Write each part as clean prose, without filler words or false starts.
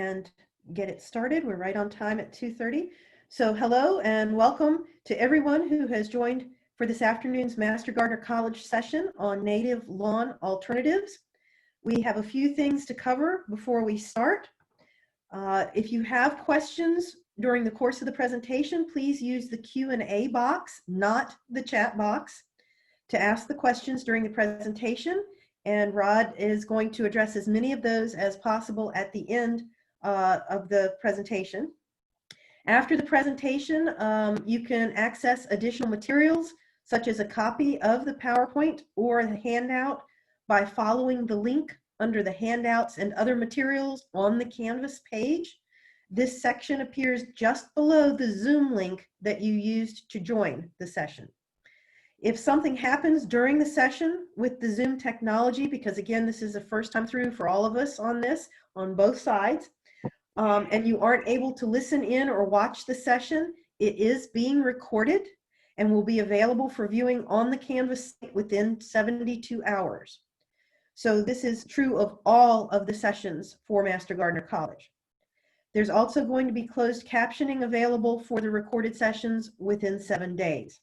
and get it started. We're right on time at 2:30. So hello and welcome to everyone who has joined for this afternoon's Master Gardener College session on native lawn alternatives. We have a few things to cover before we start. If you have questions during the course of the presentation, please use the Q&A box, not the chat box, to ask the questions during the presentation. And Rod is going to address as many of those as possible at the end of the presentation. After the presentation, you can access additional materials, such as a copy of the PowerPoint or the handout, by following the link under the handouts and other materials on the Canvas page. This section appears just below the Zoom link that you used to join the session. If something happens during the session with the Zoom technology, because again, this is the first time through for all of us on this, on both sides, and you aren't able to listen in or watch the session, it is being recorded and will be available for viewing on the Canvas site within 72 hours. So this is true of all of the sessions for Master Gardener College. There's also going to be closed captioning available for the recorded sessions within 7 days.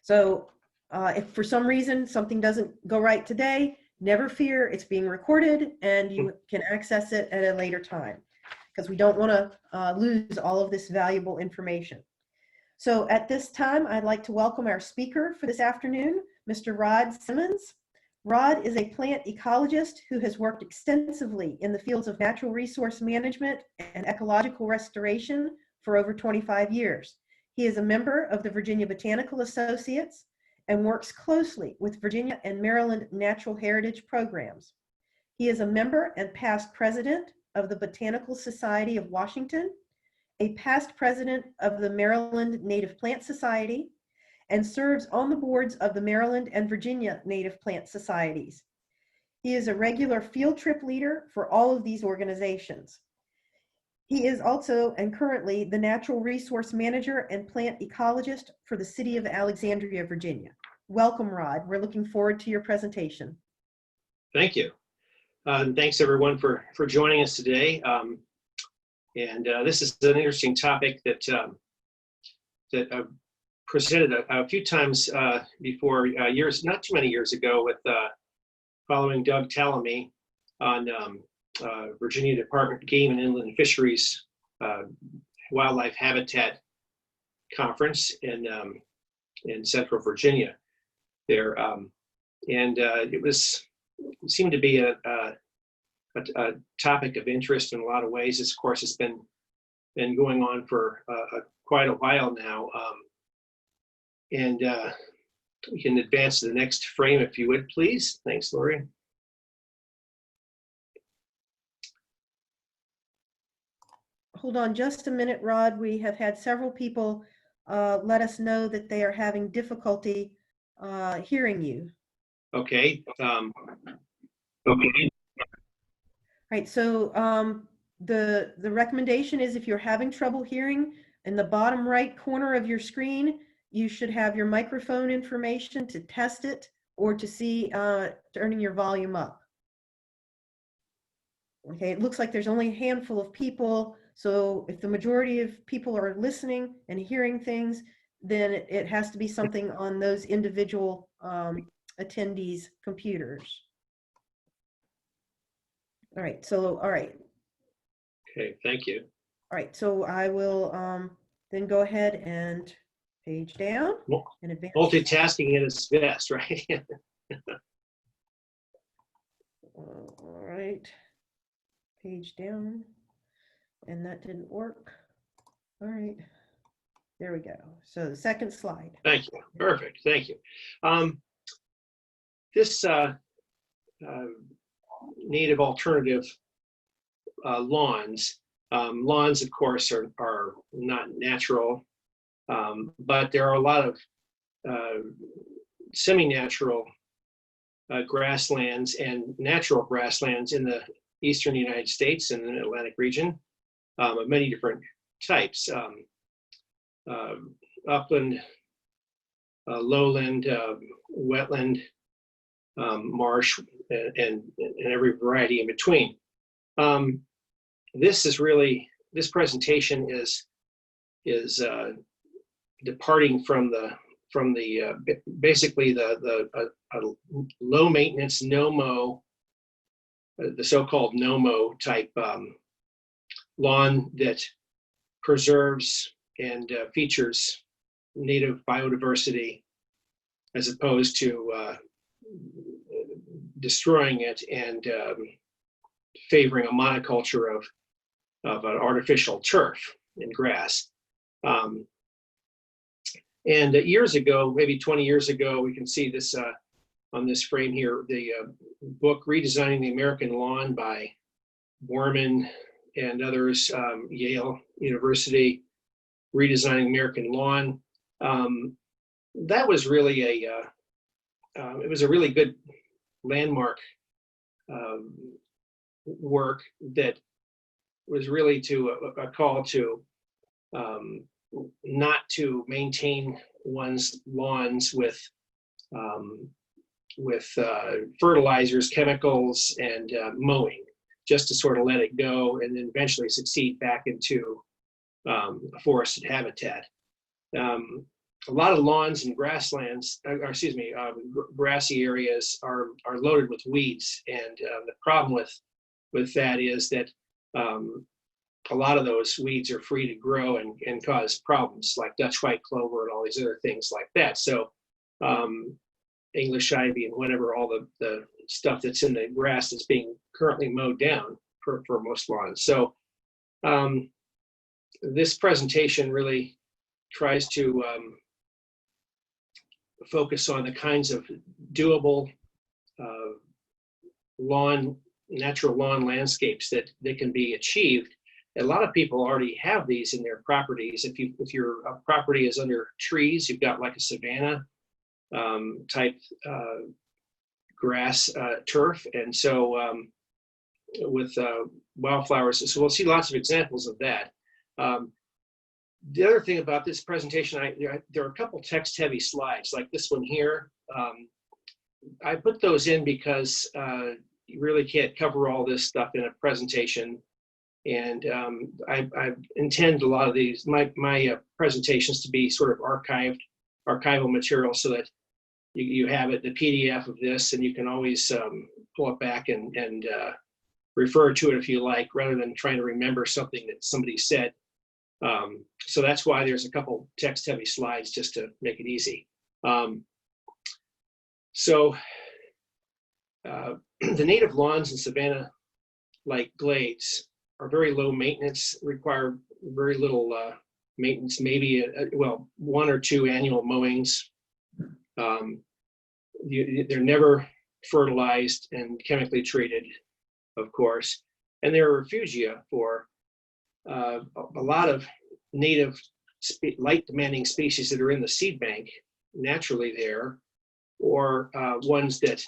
So if for some reason something doesn't go right today, never fear, it's being recorded and you can access it at a later time, because we don't want to lose all of this valuable information. So at this time, I'd like to welcome our speaker for this afternoon, Mr. Rod Simmons. Rod is a plant ecologist who has worked extensively in the fields of natural resource management and ecological restoration for over 25 years. He is a member of the Virginia Botanical Associates and works closely with Virginia and Maryland Natural Heritage programs. He is a member and past president of the Botanical Society of Washington, a past president of the Maryland Native Plant Society, and serves on the boards of the Maryland and Virginia Native Plant Societies. He is a regular field trip leader for all of these organizations. He is also and currently the natural resource manager and plant ecologist for the city of Alexandria, Virginia. Welcome, Rod. We're looking forward to your presentation. Thank you. And thanks everyone for joining us today. This is an interesting topic that I've presented a few times before, not too many years ago, with following Doug Tallamy on Virginia Department of Game and Inland Fisheries Wildlife Habitat Conference in Central Virginia there. It seemed to be a topic of interest in a lot of ways. Of course, it's been going on for quite a while now. We can advance to the next frame if you would, please. Thanks, Lori. Hold on just a minute, Rod. We have had several people let us know that they are having difficulty hearing you. Okay. Okay. Right. So the recommendation is, if you're having trouble hearing, in the bottom right corner of your screen, you should have your microphone information to test it or to see turning your volume up. Okay. It looks like there's only a handful of people. So if the majority of people are listening and hearing things, then it has to be something on those individual attendees' computers. All right, so, all right. Okay, thank you. All right, so I will then go ahead and page down and advance. Multitasking at its best, right? All right, page down. And that didn't work. All right, there we go. So the second slide. Thank you. Perfect. Thank you. This native alternative lawns. Lawns, of course, are not natural, but there are a lot of semi-natural grasslands and natural grasslands in the eastern United States and the Atlantic region. Of many different types, upland, lowland, wetland, marsh, and every variety in between. this presentation is departing from basically the low maintenance no-mow, the so-called no-mow type lawn that preserves and features native biodiversity, as opposed to destroying it and favoring a monoculture of an artificial turf and grass. And years ago, maybe 20 years ago, we can see this on this frame here, the book Redesigning the American Lawn by Borman and others, Yale University, Redesigning American Lawn. That was really it was a really good landmark work that was really a call to not to maintain one's lawns with fertilizers, chemicals, and mowing, just to sort of let it go and then eventually succeed back into a forested habitat. A lot of lawns and grasslands, grassy areas are loaded with weeds, and the problem with that is that a lot of those weeds are free to grow and cause problems, like Dutch white clover and all these other things like that. So English ivy and whatever, all the stuff that's in the grass that's being currently mowed down for most lawns. So this presentation really tries to focus on the kinds of doable natural lawn landscapes that can be achieved. A lot of people already have these in their properties. If your property is under trees, you've got like a savanna type grass turf, and so with wildflowers. So we'll see lots of examples of that. The other thing about this presentation, there are a couple text-heavy slides, like this one here. I put those in because you really can't cover all this stuff in a presentation. And I intend a lot of these, my presentations to be sort of archival material, so that you have it, the PDF of this, and you can always pull it back and refer to it if you like, rather than trying to remember something that somebody said. So that's why there's a couple text-heavy slides, just to make it easy. The native lawns and savanna-like glades are very low maintenance, require very little maintenance, maybe one or two annual mowings. They're never fertilized and chemically treated, of course, and they're a refugia for a lot of native light-demanding species that are in the seed bank naturally there, or ones that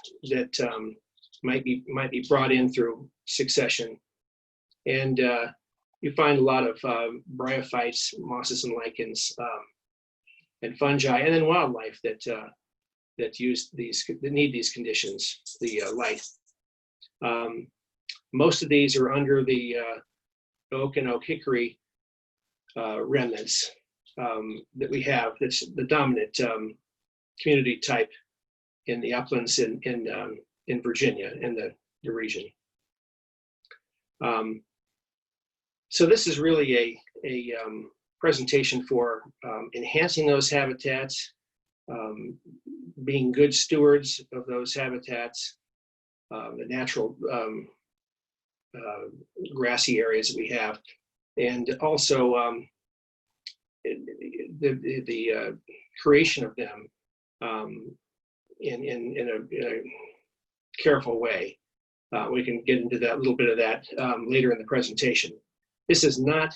might be brought in through succession. And you find a lot of bryophytes, mosses and lichens, and fungi, and then wildlife that need these conditions, the light. Most of these are under the oak and oak hickory remnants that we have. That's the dominant community type in the uplands in Virginia, in the region. So this is really a presentation for enhancing those habitats, being good stewards of those habitats, the natural grassy areas that we have, and also the creation of them in a careful way. We can get into that, a little bit of that later in the presentation. This is not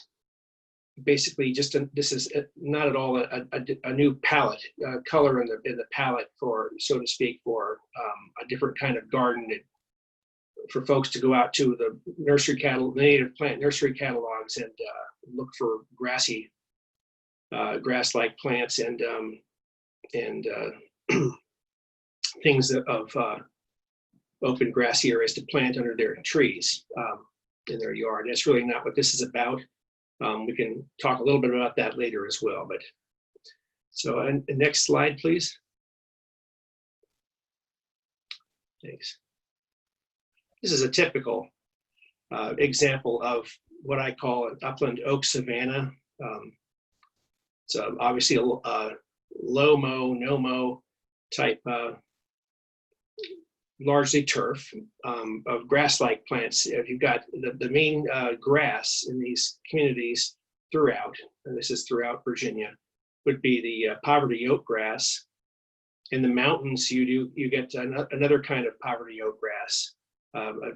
basically this is not at all a new palette, color in the palette, for, so to speak, for a different kind of garden, for folks to go out to the nursery native plant nursery catalogs and look for grassy, grass-like plants and things of open grassy areas to plant under their trees. in their yard. That's really not what this is about. We can talk a little bit about that later as well. But so, and next slide, please. Thanks. This is a typical example of what I call an upland oak savanna. So obviously a low mow, no mow type, largely turf of grass-like plants. If you've got the main grass in these communities throughout, and this is throughout Virginia, would be the poverty oak grass. In the mountains, you get another kind of poverty oak grass,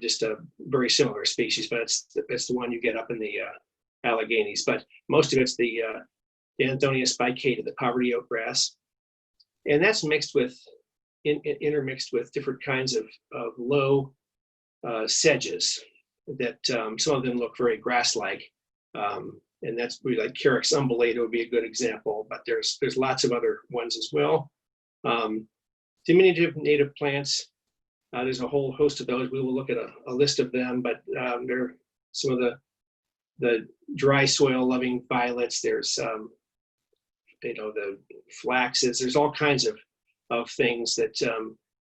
just a very similar species, but it's the one you get up in the Alleghenies. But most of it's the Anthonia spicata, the poverty oak grass, and that's mixed with intermixed with different kinds of low sedges that some of them look very grass-like, and that's really like Carex umbellata would be a good example. But there's lots of other ones as well. Diminutive native plants. There's a whole host of those. We will look at a list of them, but there are some of the dry soil loving violets. There's the flaxes. There's all kinds of things that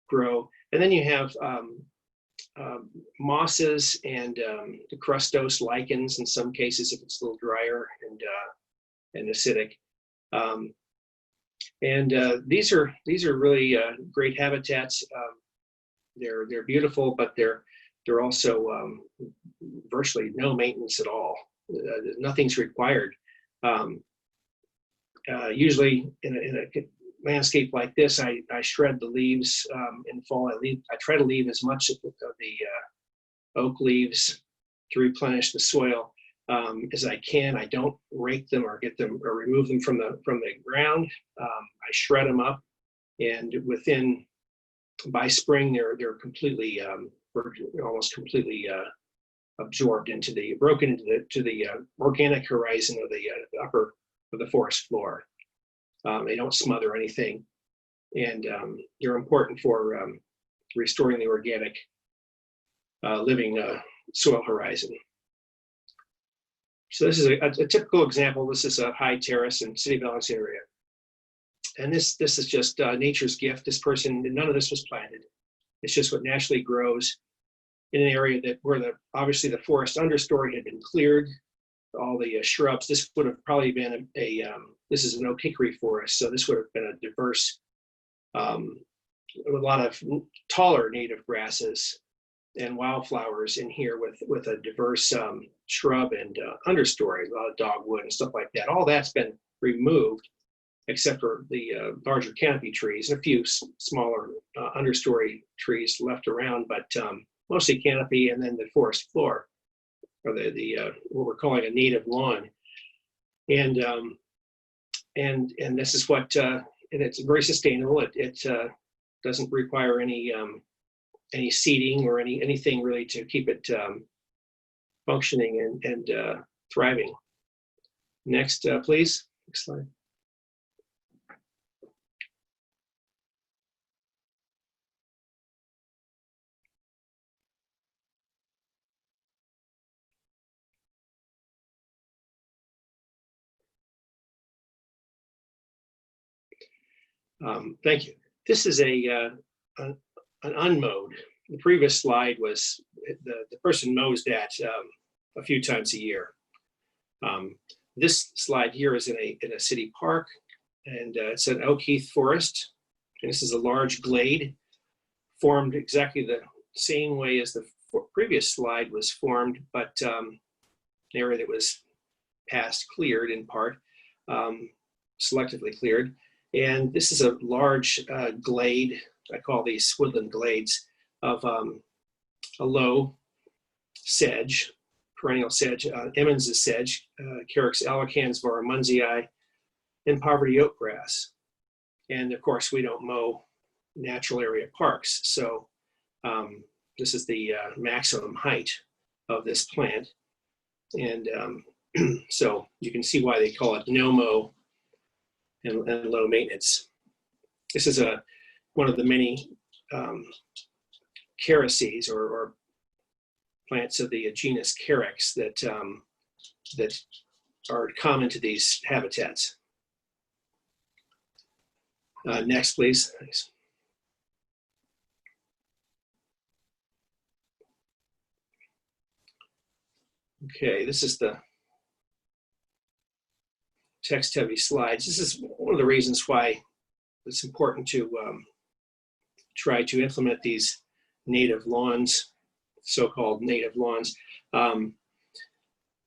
grow. And then you have mosses and the crustose lichens in some cases if it's a little drier and acidic. These are really great habitats. They're beautiful, but they're also virtually no maintenance at all. Nothing's required. Usually in a landscape like this, I shred the leaves in fall. I try to leave as much of the oak leaves to replenish the soil as I can. I don't rake them or get them or remove them from the ground. I shred them up, and by spring they're completely almost completely absorbed broken into the organic horizon of the upper of the forest floor. They don't smother anything, and they're important for restoring the organic living soil horizon. So this is a typical example. This is a high terrace in City of Alexandria area. And this is just nature's gift. None of this was planted. It's just what naturally grows in an area where obviously the forest understory had been cleared, all the shrubs. This would have probably been this is an oak hickory forest, so this would have been a diverse, a lot of taller native grasses and wildflowers in here with a diverse shrub and understory, a lot of dogwood and stuff like that. All that's been removed, except for the larger canopy trees and a few smaller understory trees left around, but mostly canopy, and then the forest floor, or the what we're calling a native lawn. And this is what, and it's very sustainable. It doesn't require any seeding or anything really to keep it functioning and thriving. Next, please. Next slide. Thank you. This is an unmowed. The previous slide was the person mows that a few times a year. This slide here is in a city park, and it's an oak heath forest. And this is a large glade formed exactly the same way as the previous slide was formed, but an area that was past cleared in part, selectively cleared. And this is a large glade. I call these woodland glades of a low sedge, perennial sedge, Emmons' sedge, Carex albicans varumunsii, and poverty oak grass. And of course, we don't mow natural area parks. So this is the maximum height of this plant. And so you can see why they call it no-mow and low maintenance. This is one of the many carices or plants of the genus Carex that that are common to these habitats. Next, please. Thanks. Okay, this is the text-heavy slides. This is one of the reasons why it's important to try to implement these native lawns, so-called native lawns.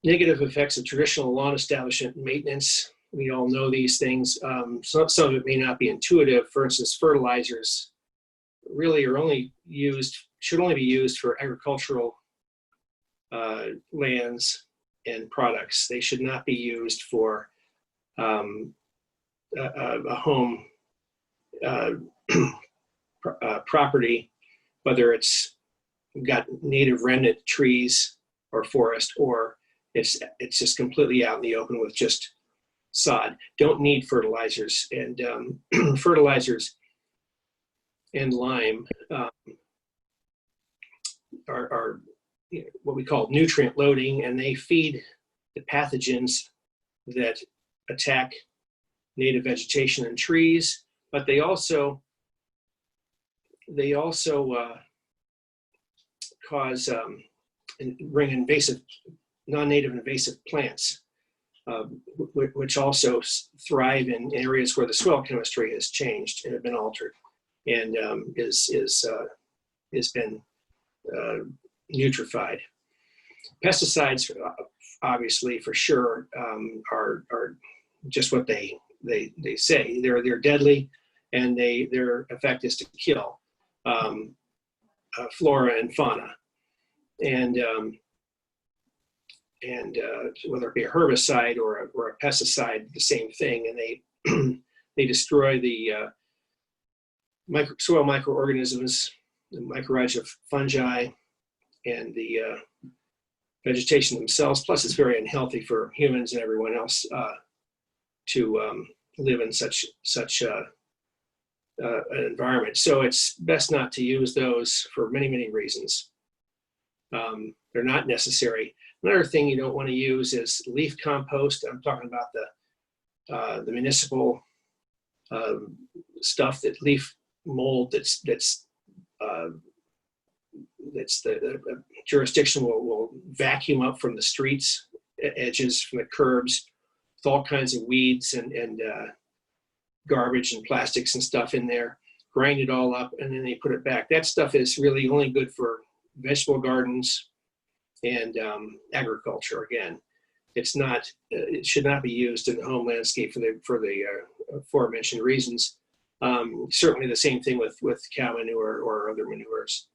Negative effects of traditional lawn establishment and maintenance. We all know these things. Some of it may not be intuitive. For instance, fertilizers really are should only be used for agricultural lands and products. They should not be used for a home property, whether it's got native remnant trees or forest, or it's just completely out in the open with just sod. Don't need fertilizers, and fertilizers and lime are what we call nutrient loading, and they feed the pathogens that attack native vegetation and trees, but they also cause and bring invasive, non-native invasive plants, which also thrive in areas where the soil chemistry has changed and have been altered, and has been eutrophied. Pesticides, obviously, for sure, are just what they say. They're deadly, and their effect is to kill flora and fauna, and whether it be a herbicide or a pesticide, the same thing, and they destroy the soil microorganisms, the mycorrhiza of fungi, and the vegetation themselves. Plus, it's very unhealthy for humans and everyone else to live in such an environment. So it's best not to use those for many, many reasons. They're not necessary. Another thing you don't want to use is leaf compost. I'm talking about the municipal stuff, that leaf mold that's the jurisdiction will vacuum up from the streets edges, from the curbs, with all kinds of weeds and garbage and plastics and stuff in there, grind it all up, and then they put it back. That stuff is really only good for vegetable gardens and agriculture. Again, it's not. It should not be used in the home landscape for the aforementioned reasons. Certainly, the same thing with cow manure or other manures.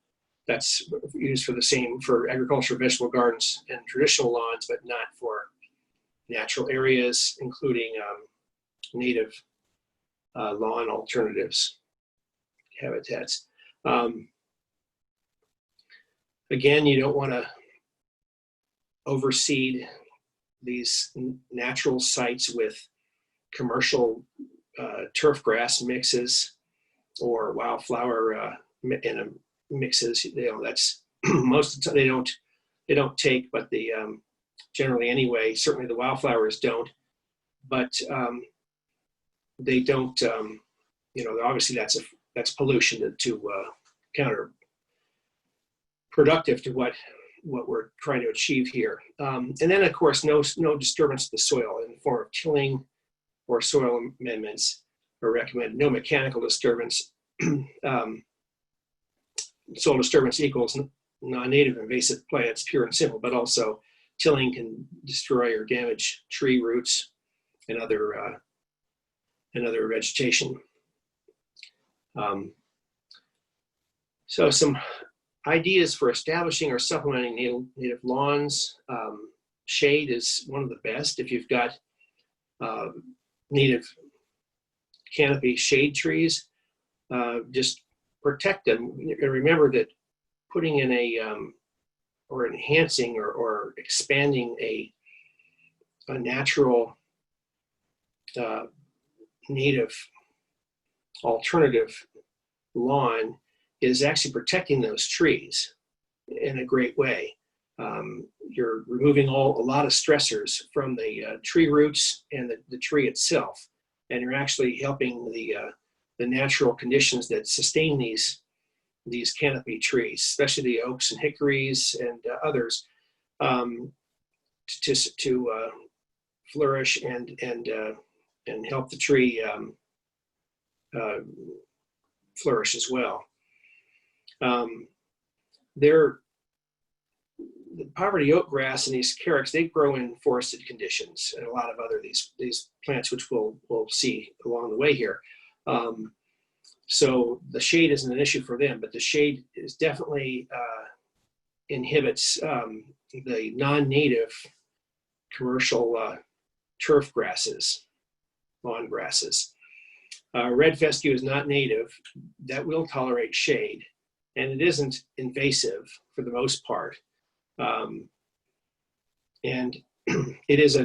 That's used for agriculture, vegetable gardens, and traditional lawns, but not for natural areas, including native lawn alternatives, habitats. Again, you don't want to overseed these natural sites with commercial turf grass mixes or wildflower mixes. That's most of the time they don't take, but the generally anyway, certainly the wildflowers don't, but they don't, obviously that's pollution to counterproductive to what we're trying to achieve here. And then, of course, no disturbance of the soil in the form of tilling or soil amendments are recommended. No mechanical disturbance. Soil disturbance equals non-native invasive plants, pure and simple, but also tilling can destroy or damage tree roots and other vegetation. So some ideas for establishing or supplementing native lawns. Shade is one of the best. If you've got native canopy shade trees, just protect them. And remember that putting in or enhancing or expanding a natural native alternative lawn is actually protecting those trees in a great way. You're removing a lot of stressors from the tree roots and the tree itself, and you're actually helping the natural conditions that sustain these canopy trees, especially the oaks and hickories and others, to flourish and help the tree flourish as well. The poverty oak grass and these carex, they grow in forested conditions, and a lot of other these plants, which we'll see along the way here. So the shade isn't an issue for them, but the shade is definitely inhibits the non-native commercial turf grasses, lawn grasses. Red fescue is not native. That will tolerate shade, and it isn't invasive for the most part. And it is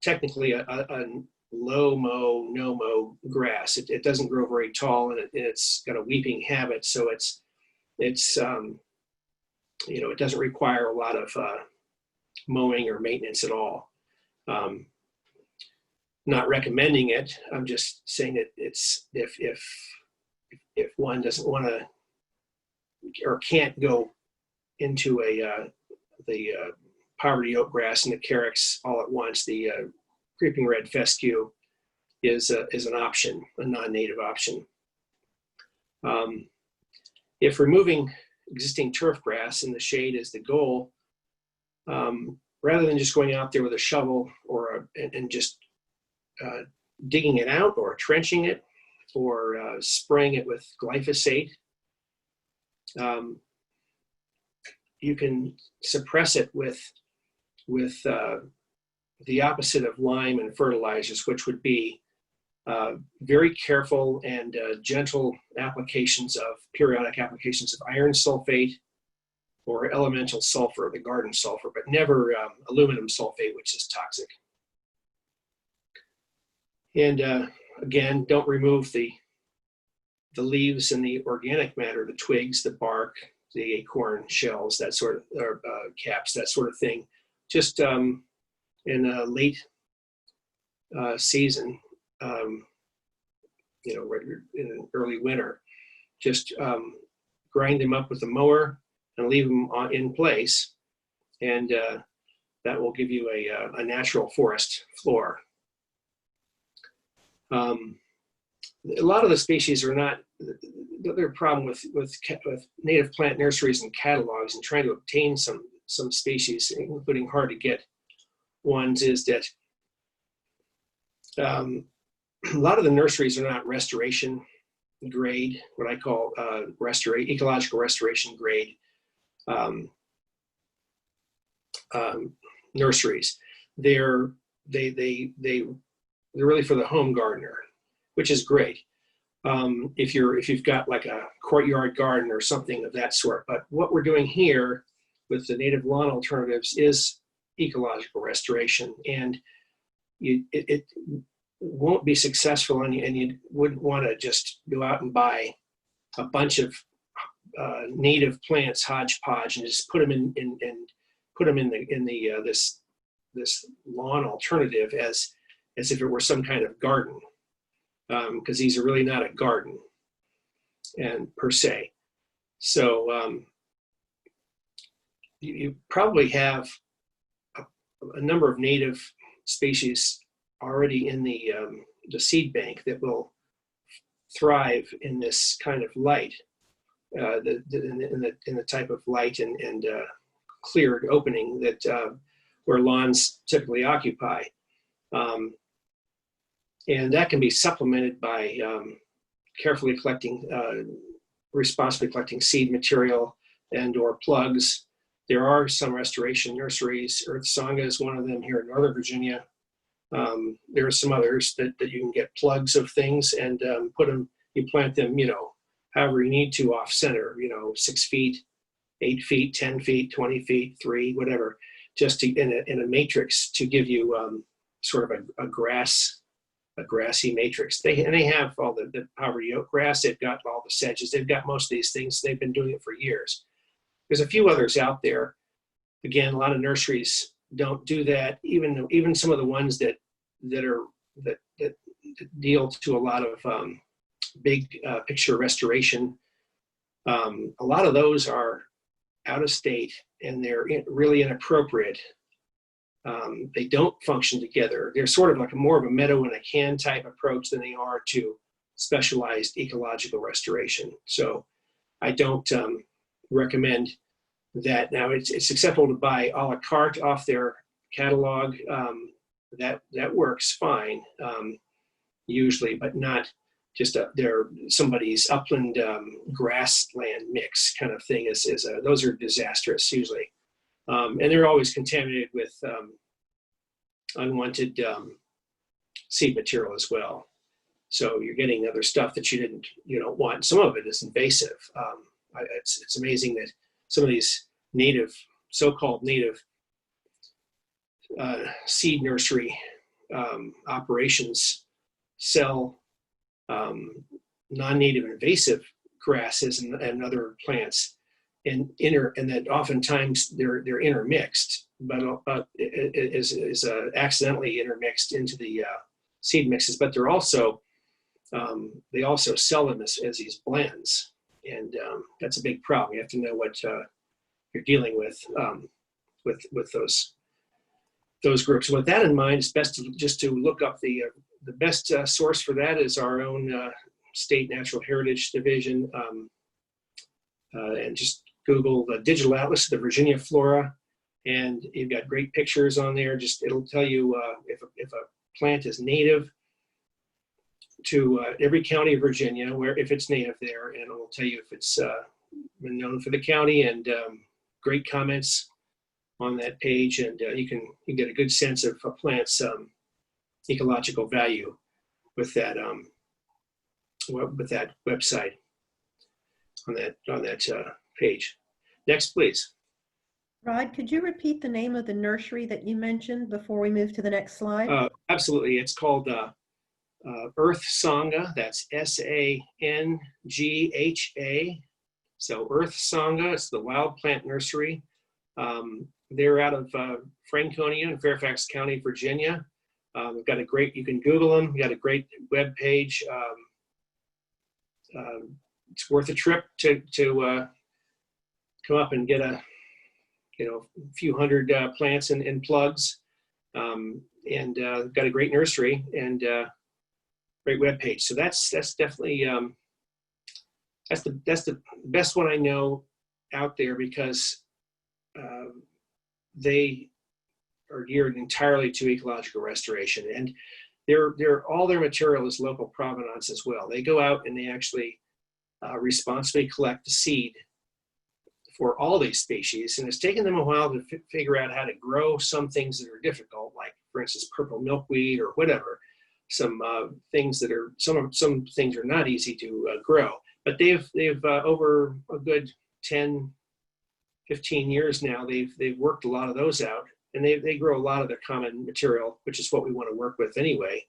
technically a low mow, no mow grass. It doesn't grow very tall, and it's got a weeping habit, so it's it doesn't require a lot of mowing or maintenance at all. Not recommending it. I'm just saying that it's if one doesn't want to or can't go into the poverty oak grass and the carex all at once, the creeping red fescue is an option, a non-native option. If removing existing turf grass in the shade is the goal, rather than just going out there with a shovel and just digging it out or trenching it or spraying it with glyphosate, you can suppress it with the opposite of lime and fertilizers, which would be very careful and gentle periodic applications of iron sulfate or elemental sulfur, the garden sulfur, but never aluminum sulfate, which is toxic. And again, don't remove the leaves and the organic matter, the twigs, the bark, the acorn shells, that sort of, or caps, that sort of thing. Just in a late season, in an early winter, just grind them up with a mower and leave them in place, and that will give you a natural forest floor. A lot of the species are not. The other problem with native plant nurseries and catalogs and trying to obtain some species, including hard to get ones, is that a lot of the nurseries are not restoration grade, what I call ecological restoration grade nurseries. They're really for the home gardener, which is great. If you've got like a courtyard garden or something of that sort. But what we're doing here with the native lawn alternatives is ecological restoration, and it won't be successful, and you wouldn't want to just go out and buy a bunch of native plants hodgepodge and just put them in this lawn alternative as if it were some kind of garden. Because these are really not a garden, and per se. So you probably have a number of native species already in the seed bank that will thrive in this kind of light, in the type of light and cleared opening that where lawns typically occupy. And that can be supplemented by carefully collecting, responsibly collecting seed material and or plugs. There are some restoration nurseries. Earth Sangha is one of them here in Northern Virginia. There are some others that you can get plugs of things and you plant them, however you need to off center, 6 feet, 8 feet, 10 feet, 20 feet, 3, whatever, just to, in a matrix to give you sort of a grassy matrix. They have all the poverty oak grass. They've got all the sedges. They've got most of these things. They've been doing it for years. There's a few others out there Again, a lot of nurseries don't do that. Even some of the ones that deal to a lot of big picture restoration, a lot of those are out of state and they're really inappropriate. They don't function together. They're sort of like more of a meadow in a can type approach than they are to specialized ecological restoration. So I don't recommend that. Now it's acceptable to buy a la carte off their catalog. That works fine usually, but not just they're somebody's upland grassland mix kind of thing. Those are disastrous usually, and they're always contaminated with unwanted seed material as well. So you're getting other stuff that you don't want. Some of it is invasive. It's amazing that some of these so-called native seed nursery operations sell non-native invasive grasses and other plants, and that oftentimes they're intermixed, but is accidentally intermixed into the seed mixes. But they're also they also sell them as these blends, and that's a big problem. You have to know what you're dealing with those groups. And with that in mind, it's best to look up the best source for that is our own State Natural Heritage Division, and just Google the Digital Atlas of the Virginia Flora, and you've got great pictures on there. It'll tell you if a plant is native to every county of Virginia, if it's native there, and it'll tell you if it's been known for the county, and great comments on that page, and you can get a good sense of a plant's ecological value with that website on that page. Next, please. Rod, could you repeat the name of the nursery that you mentioned before we move to the next slide? Absolutely. It's called Earth Sangha. That's SANGHA. So Earth Sangha. It's the wild plant nursery. They're out of Franconia in Fairfax County, Virginia. We've got you can Google them. We've got a great web page. It's worth a trip to come up and get a few hundred plants and plugs, and got a great nursery and great web page. So that's definitely that's the best one I know out there, because they are geared entirely to ecological restoration, and all their material is local provenance as well. They go out and they actually responsibly collect the seed for all these species, and it's taken them a while to figure out how to grow some things that are difficult, like for instance purple milkweed or whatever. Some things are not easy to grow, but they've over a good 10, 15 years now, they've worked a lot of those out, and they grow a lot of their common material, which is what we want to work with anyway.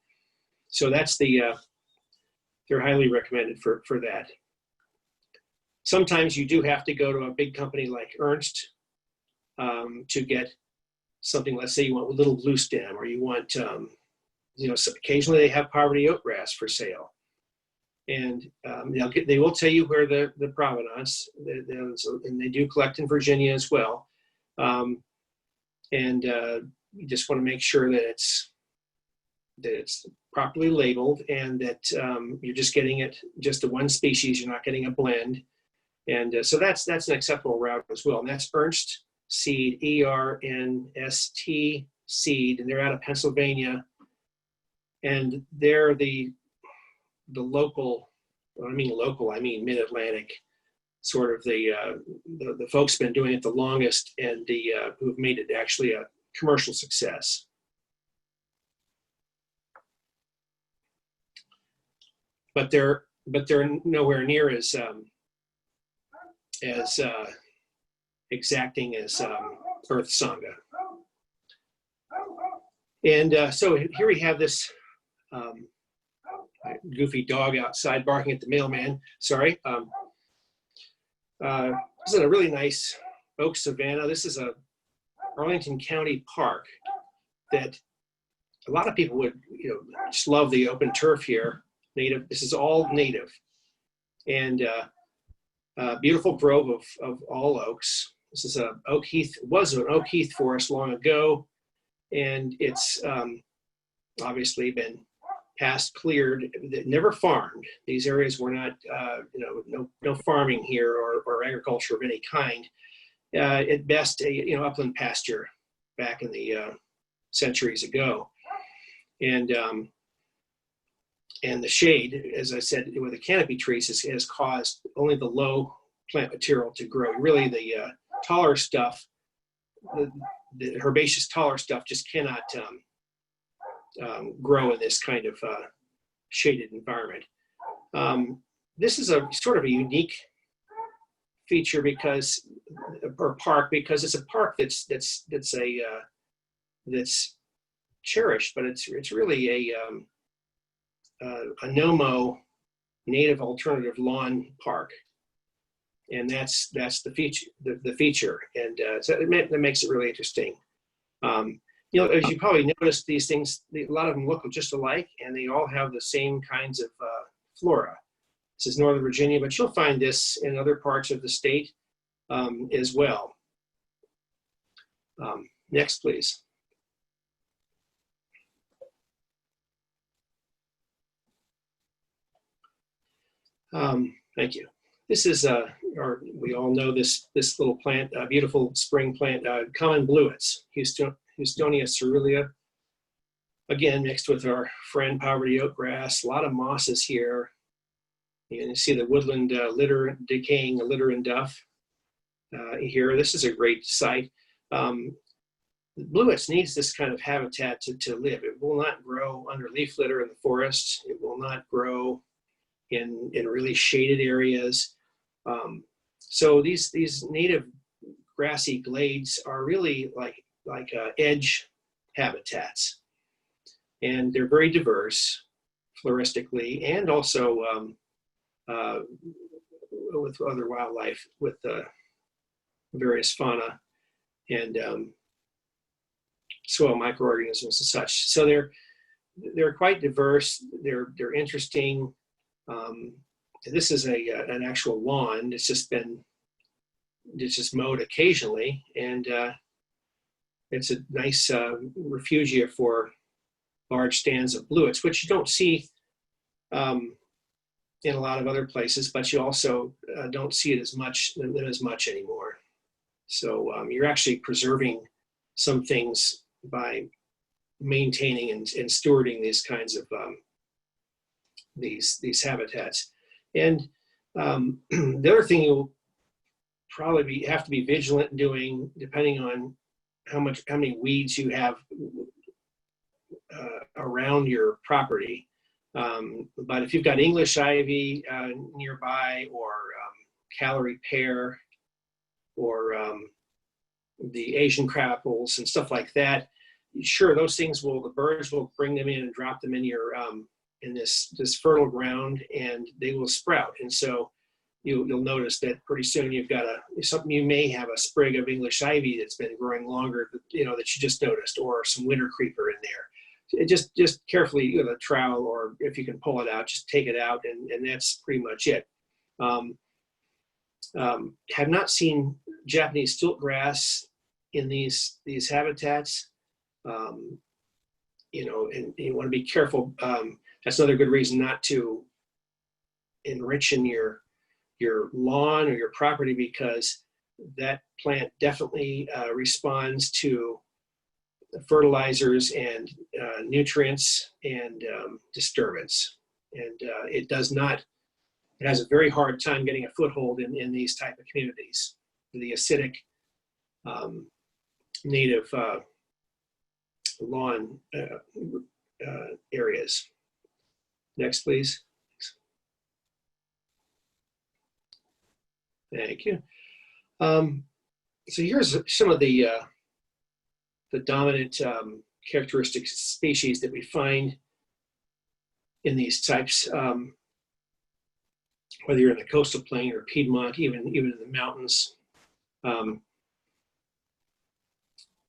So that's they're highly recommended for that. Sometimes you do have to go to a big company like Ernst to get something. Let's say you want a little blue stem, or you want, so occasionally they have poverty oatgrass for sale, and they will tell you where the provenance, and they do collect in Virginia as well. And you just want to make sure that it's properly labeled, and that you're just getting it just to one species. You're not getting a blend. And so that's an acceptable route as well. And that's Ernst Seed, ERNST Seed, and they're out of Pennsylvania. And they're the local, when I mean local, I mean mid-Atlantic, sort of the folks been doing it the longest, and who've made it actually a commercial success. But they're nowhere near as exacting as Earth Sangha. And so here we have this goofy dog outside barking at the mailman. Sorry. This is a really nice oak savanna. This is a Arlington County Park that a lot of people would, just love the open turf here. Native. This is all native, and beautiful grove of all oaks. This is a oak heath. Was an oak heath forest long ago, and it's obviously been past cleared, never farmed. These areas were not, no farming here or agriculture of any kind. At best, upland pasture back in the centuries ago. And the shade, as I said, with the canopy trees has caused only the low plant material to grow. Really, the taller stuff, the herbaceous taller stuff just cannot grow in this kind of shaded environment. This is a sort of a unique feature because it's a park that's cherished, but it's really a no-mow native alternative lawn park, and that's the feature. The feature, and so that makes it really interesting. As you probably noticed, these things, a lot of them look just alike, and they all have the same kinds of flora. This is Northern Virginia, but you'll find this in other parts of the state as well. Next, please. Thank you. This is, we all know this little plant, beautiful spring plant, common bluets, Houstonia cerulean. Again, mixed with our friend poverty oak grass. A lot of mosses here. You see the woodland litter, decaying litter and duff here. This is a great site. Bluets needs this kind of habitat to live. It will not grow under leaf litter in the forest. It will not grow in really shaded areas. So these native grassy glades are really like edge habitats, and they're very diverse floristically and also with other wildlife, with various fauna and soil microorganisms and such. So they're quite diverse. They're interesting. This is an actual lawn. It's just mowed occasionally, and it's a nice refugia for large stands of bluets, which you don't see in a lot of other places, but you also don't see it as much anymore. So you're actually preserving some things by maintaining and stewarding these kinds of these habitats. And the other thing you'll probably have to be vigilant in doing, depending on how many weeds you have around your property. But if you've got English ivy nearby, or Callery pear, or the Asian crab apples and stuff like that, sure, those things the birds will bring them in and drop them in your in this fertile ground, and they will sprout. And so you'll notice that pretty soon you may have a sprig of English ivy that's been growing longer, that you just noticed, or some winter creeper in there. Just carefully with a trowel, or if you can pull it out, just take it out, and that's pretty much it. Have not seen Japanese stiltgrass in these habitats. And you want to be careful. That's another good reason not to enrich in your lawn or your property, because that plant definitely responds to fertilizers and nutrients and disturbance, and it has a very hard time getting a foothold in these type of communities, the acidic native lawn areas. Next, please. Thank you. So here's some of the dominant characteristic species that we find in these types, whether you're in the coastal plain or Piedmont, even in the mountains.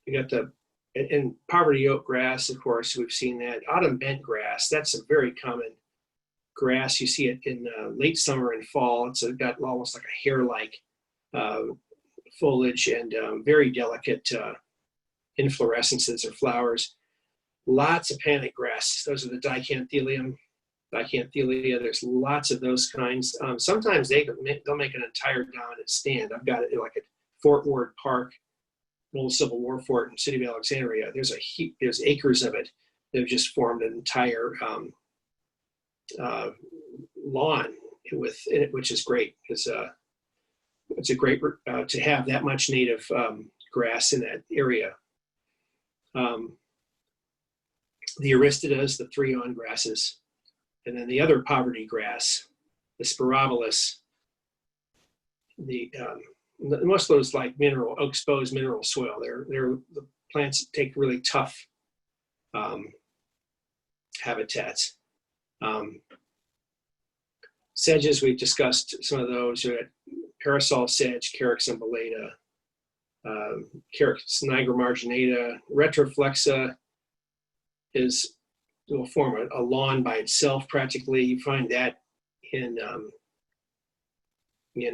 You got and poverty oak grass, of course, we've seen that. Autumn bent grass, that's a very common grass. You see it in late summer and fall. It's got almost like a hair-like foliage and very delicate inflorescences or flowers. Lots of panic grass. Those are the dicanthelia. There's lots of those kinds. Sometimes they'll make an entire dominant stand. I've got it like at Fort Ward Park, an old Civil War fort in the city of Alexandria. There's acres of it. They've just formed an entire lawn with it, which is great. It's a great to have that much native grass in that area. The aristidas, the three-on grasses, and then the other poverty grass, the spirabolus. Most of those like exposed mineral soil. They're the plants that take really tough habitats. Sedges, we've discussed some of those. Parasol sedge, Carex umbellata, Carex nigra marginata, retroflexa will form a lawn by itself practically. You find that in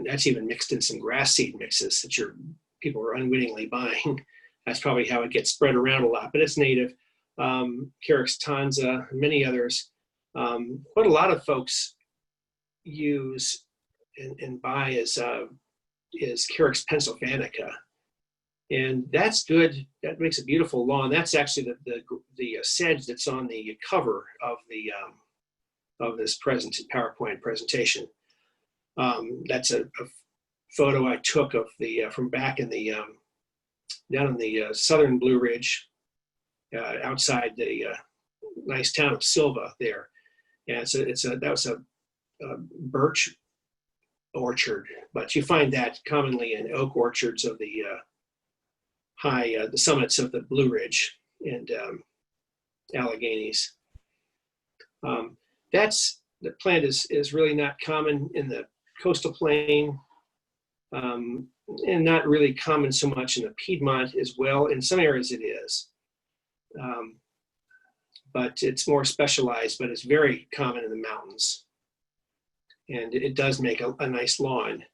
that's even mixed in some grass seed mixes that people are unwittingly buying. That's probably how it gets spread around a lot, but it's native. Carex tanza, many others. What a lot of folks use and buy is Carex pennsylvanica, and that's good. That makes a beautiful lawn. That's actually the sedge that's on the cover of this PowerPoint presentation. That's a photo I took of from back in down in the southern Blue Ridge, outside the nice town of Silva there, and that was a birch orchard, but you find that commonly in oak orchards of the the summits of the Blue Ridge and Alleghenies. The plant is really not common in the coastal plain, and not really common so much in the Piedmont as well. In some areas it is, but it's more specialized, but it's very common in the mountains. And it does make a nice lawn.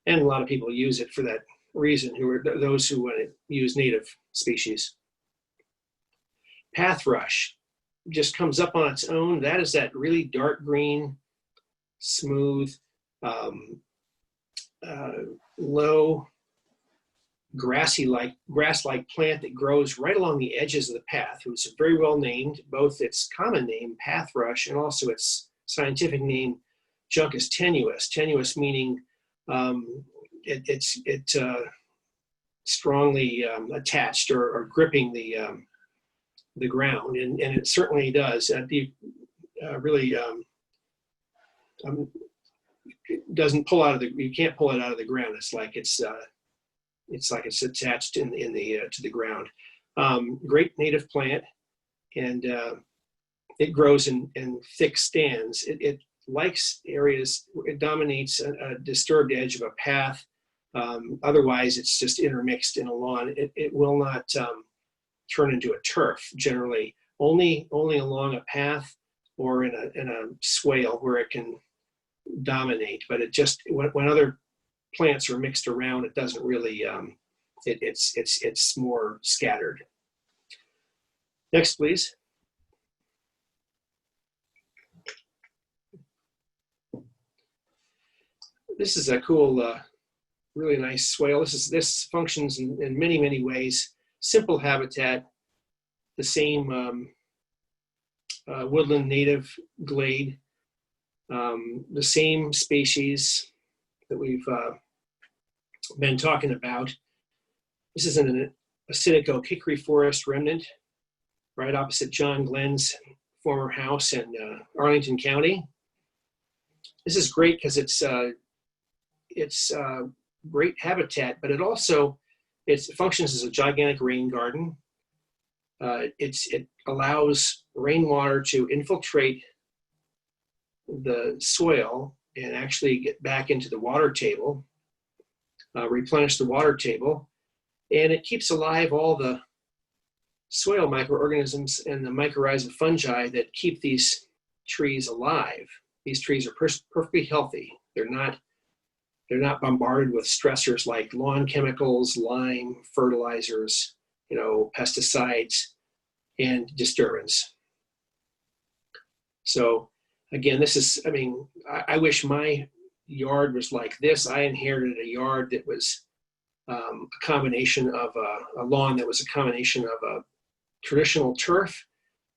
And a lot of people use it for that reason, who are those who want to use native species. Path rush just comes up on its own. That is that really dark green, smooth, low, grass-like plant that grows right along the edges of the path. It's very well named, both its common name, path rush, and also its scientific name, Juncus tenuis. Tenuis meaning it's strongly attached or gripping the ground, and it certainly does. Really doesn't pull out of you can't pull it out of the ground. It's like it's attached to the ground. Great native plant, and it grows in thick stands. It likes areas, it dominates a disturbed edge of a path. Otherwise, it's just intermixed in a lawn. It will not turn into a turf, generally. Only along a path or in a swale where it can dominate. But it just, when other plants are mixed around, it doesn't really, it's more scattered. Next, please. This is a cool, really nice swale. This functions in many, many ways. Simple habitat, the same woodland native glade, the same species that we've been talking about. This is an acidic oak hickory forest remnant, right opposite John Glenn's former house in Arlington County. This is great because it's great habitat, but it functions as a gigantic rain garden. It allows rainwater to infiltrate the soil and actually get back into the water table, replenish the water table, and it keeps alive all the soil microorganisms and the mycorrhizal fungi that keep these trees alive. These trees are perfectly healthy. They're not bombarded with stressors like lawn chemicals, lime, fertilizers, pesticides, and disturbance. So again, I wish my yard was like this. I inherited a yard that was a combination of a lawn that was a combination of a traditional turf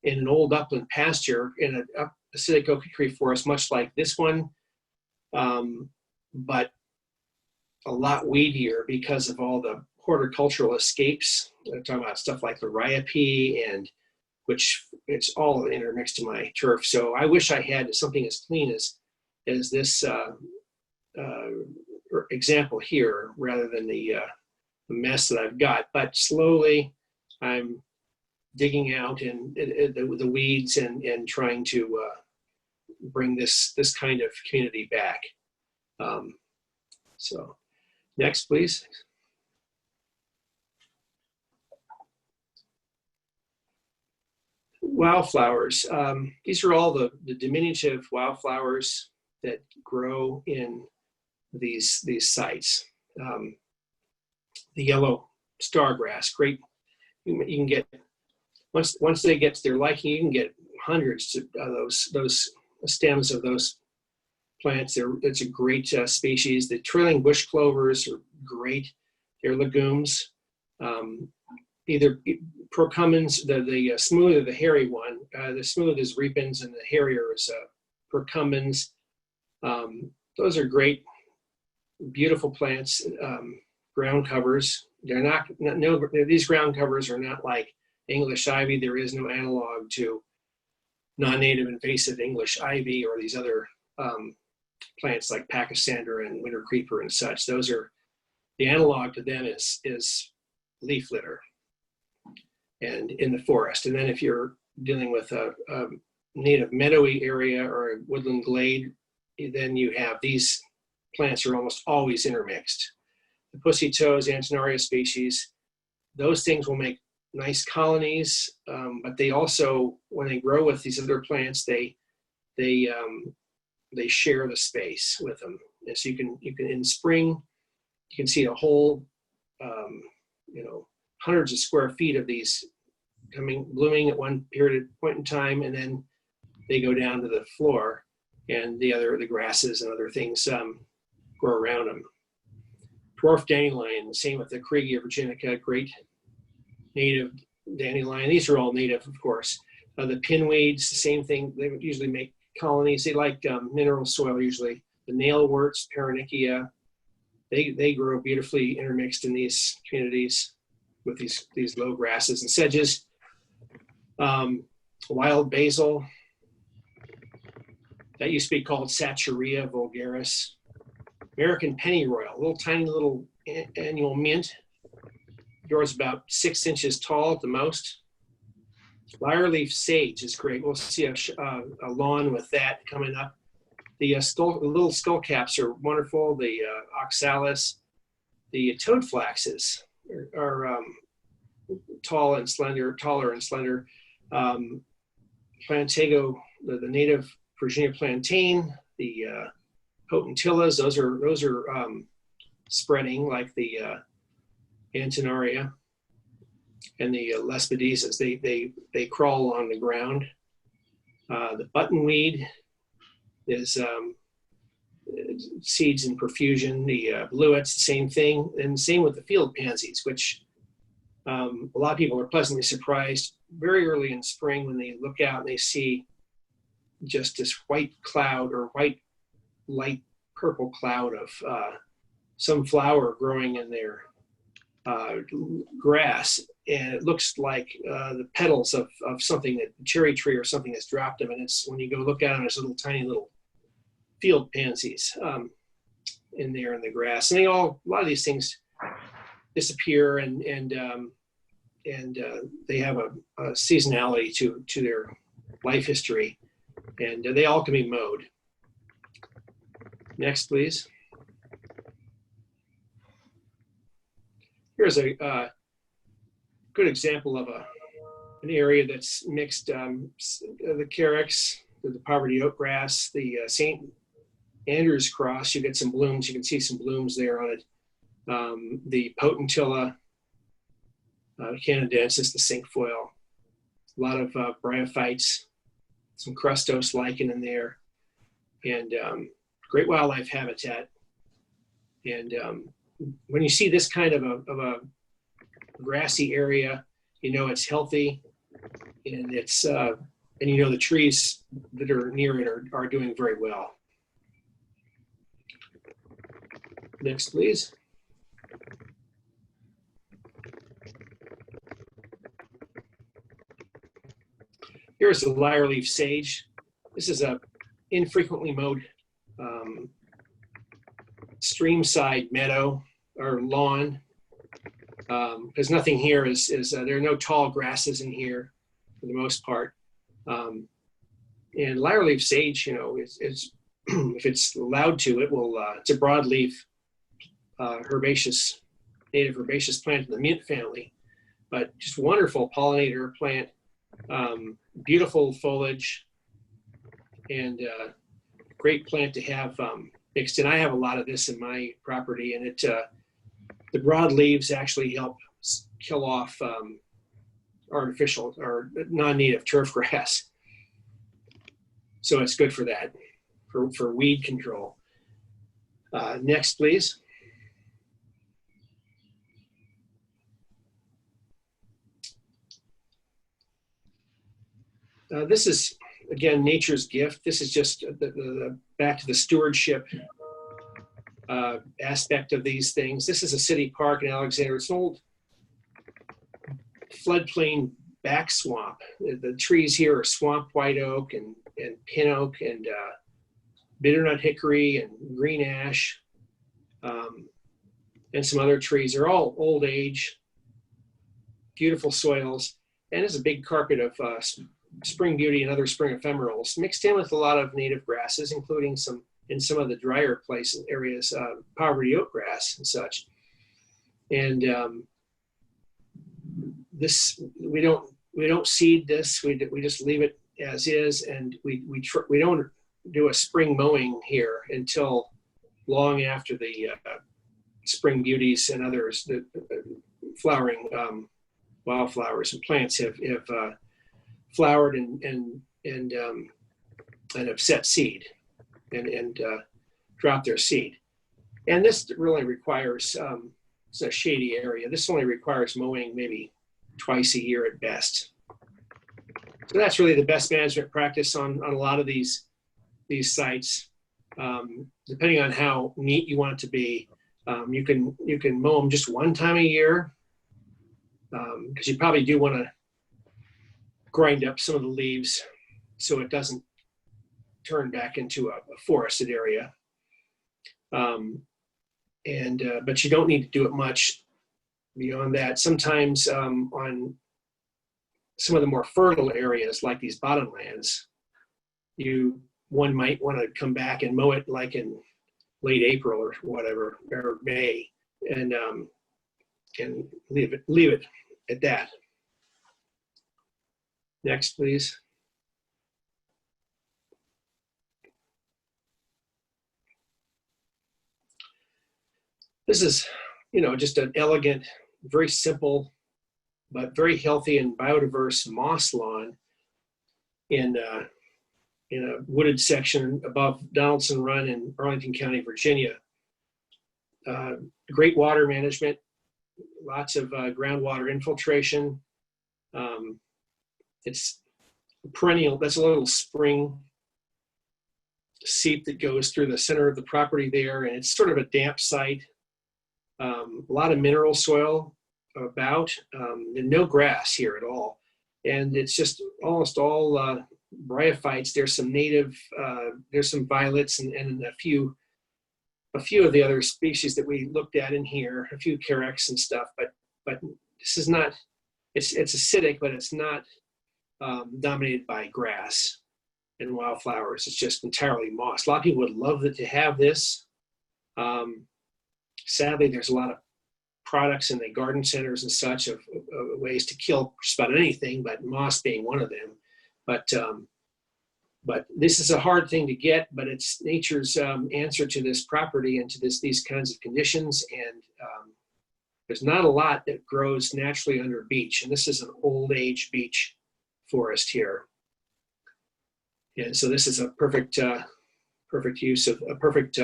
in an old upland pasture in an acidic oak tree forest, much like this one, but a lot weedier because of all the horticultural escapes. I'm talking about stuff like the liriope, and which it's all intermixed in my turf. So I wish I had something as clean as this example here, rather than the mess that I've got. But slowly, I'm digging out and the weeds and trying to bring this kind of community back. So next, please. Wildflowers. These are all the diminutive wildflowers that grow in these sites. The yellow stargrass, great. You can get, once they get to their liking, you can get hundreds of those stems of those plants. It's a great species. The trailing bush clovers are great. They're legumes. Either procumbens, the smooth or the hairy one. The smooth is repens and the hairier is procumbens. Those are great, beautiful plants. Ground covers. These ground covers are not like English ivy. There is no analog to non-native invasive English ivy or these other plants like pachysandra and winter creeper and such. Those are, the analog to them is leaf litter and in the forest. And then if you're dealing with a native meadowy area or a woodland glade, then you have these plants are almost always intermixed. The pussy toes, Antenaria species, those things will make nice colonies, but they also, when they grow with these other plants, they share the space with them. And so you can in spring, you can see a whole, hundreds of square feet of these blooming at one point in time, and then they go down to the floor, and the grasses and other things grow around them. Dwarf dandelion, same with the Kriegia virginica, great native dandelion. These are all native, of course. The pinweeds, the same thing. They usually make colonies. They like mineral soil usually. The nailworts, Paronychia, they grow beautifully intermixed in these communities with these low grasses and sedges. Wild basil, that used to be called Saturia vulgaris. American pennyroyal, tiny little annual mint. Grows about 6 inches tall at the most. Lyre-leaf sage is great. We'll see a lawn with that coming up. The little skull caps are wonderful. The oxalis, the toadflaxes are taller and slender. Plantago, the native Virginia plantain, the potentillas, those are spreading like the Antenaria and the Lespedezas. They crawl along the ground. The buttonweed is seeds in profusion. The bluets, the same thing, and same with the field pansies, which a lot of people are pleasantly surprised very early in spring when they look out and they see just this white cloud or white light purple cloud of some flower growing in their grass, and it looks like the petals of something, that cherry tree or something has dropped them, and it's, when you go look at them, there's tiny little field pansies in there in the grass, and a lot of these things disappear, and they have a seasonality to their life history, and they all can be mowed. Next, please. Here's a good example of an area that's mixed, the carex, the poverty oak grass, the St. Andrew's cross. You get some blooms. You can see some blooms there on it. The potentilla, canadensis, the cinquefoil. A lot of bryophytes, some crustose lichen in there, and great wildlife habitat. And when you see this kind of a grassy area, you know it's healthy, and it's and you know the trees that are near it are doing very well. Next, please. Here's the lyre-leaf sage. This is a infrequently mowed stream-side meadow or lawn, because nothing here is there are no tall grasses in here for the most part. And lyre-leaf sage, you know, is if it's allowed to, it will. It's a broadleaf herbaceous, native herbaceous plant in the mint family, but just wonderful pollinator plant. Beautiful foliage, and great plant to have mixed in. I have a lot of this in my property, and it the broad leaves actually help kill off artificial or non-native turf grass. So it's good for that, for weed control. Next, please. This is, again, nature's gift. This is just the back to the stewardship aspect of these things. This is a city park in Alexander. It's an old floodplain back swamp. The trees here are swamp white oak and pin oak and bitternut hickory and green ash and some other trees. They're all old age, beautiful soils, and there's a big carpet of spring beauty and other spring ephemerals mixed in with a lot of native grasses, including some in some of the drier places areas, poverty oak grass and such. And this we don't seed this. We just leave it as is, and we don't do a spring mowing here until long after the spring beauties and others, the flowering wildflowers and plants have flowered and have set seed and dropped their seed. And this really requires, it's a shady area. This only requires mowing maybe twice a year at best. So that's really the best management practice on a lot of these sites. Depending on how neat you want it to be, you can mow them just one time a year, because you probably do want to grind up some of the leaves so it doesn't turn back into a forested area. But you don't need to do it much beyond that. Sometimes on some of the more fertile areas like these bottomlands, one might want to come back and mow it like in late April or whatever, or May, and leave it at that. Next, please. This is, just an elegant, very simple, but very healthy and biodiverse moss lawn in a wooded section above Donaldson Run in Arlington County, Virginia. Great water management, lots of groundwater infiltration. It's perennial. That's a little spring seep that goes through the center of the property there, and it's sort of a damp site. A lot of mineral soil about, and no grass here at all. And it's just almost all bryophytes. There's some native, there's some violets and a few of the other species that we looked at in here, a few carex and stuff, but this is not, it's acidic, but it's not dominated by grass and wildflowers. It's just entirely moss. A lot of people would love to have this. Sadly, there's a lot of products in the garden centers and such of ways to kill just about anything, but moss being one of them. But this is a hard thing to get, but it's nature's answer to this property and to these kinds of conditions. And there's not a lot that grows naturally under beech, and this is an old age beech forest here. And so this is a perfect use of a perfect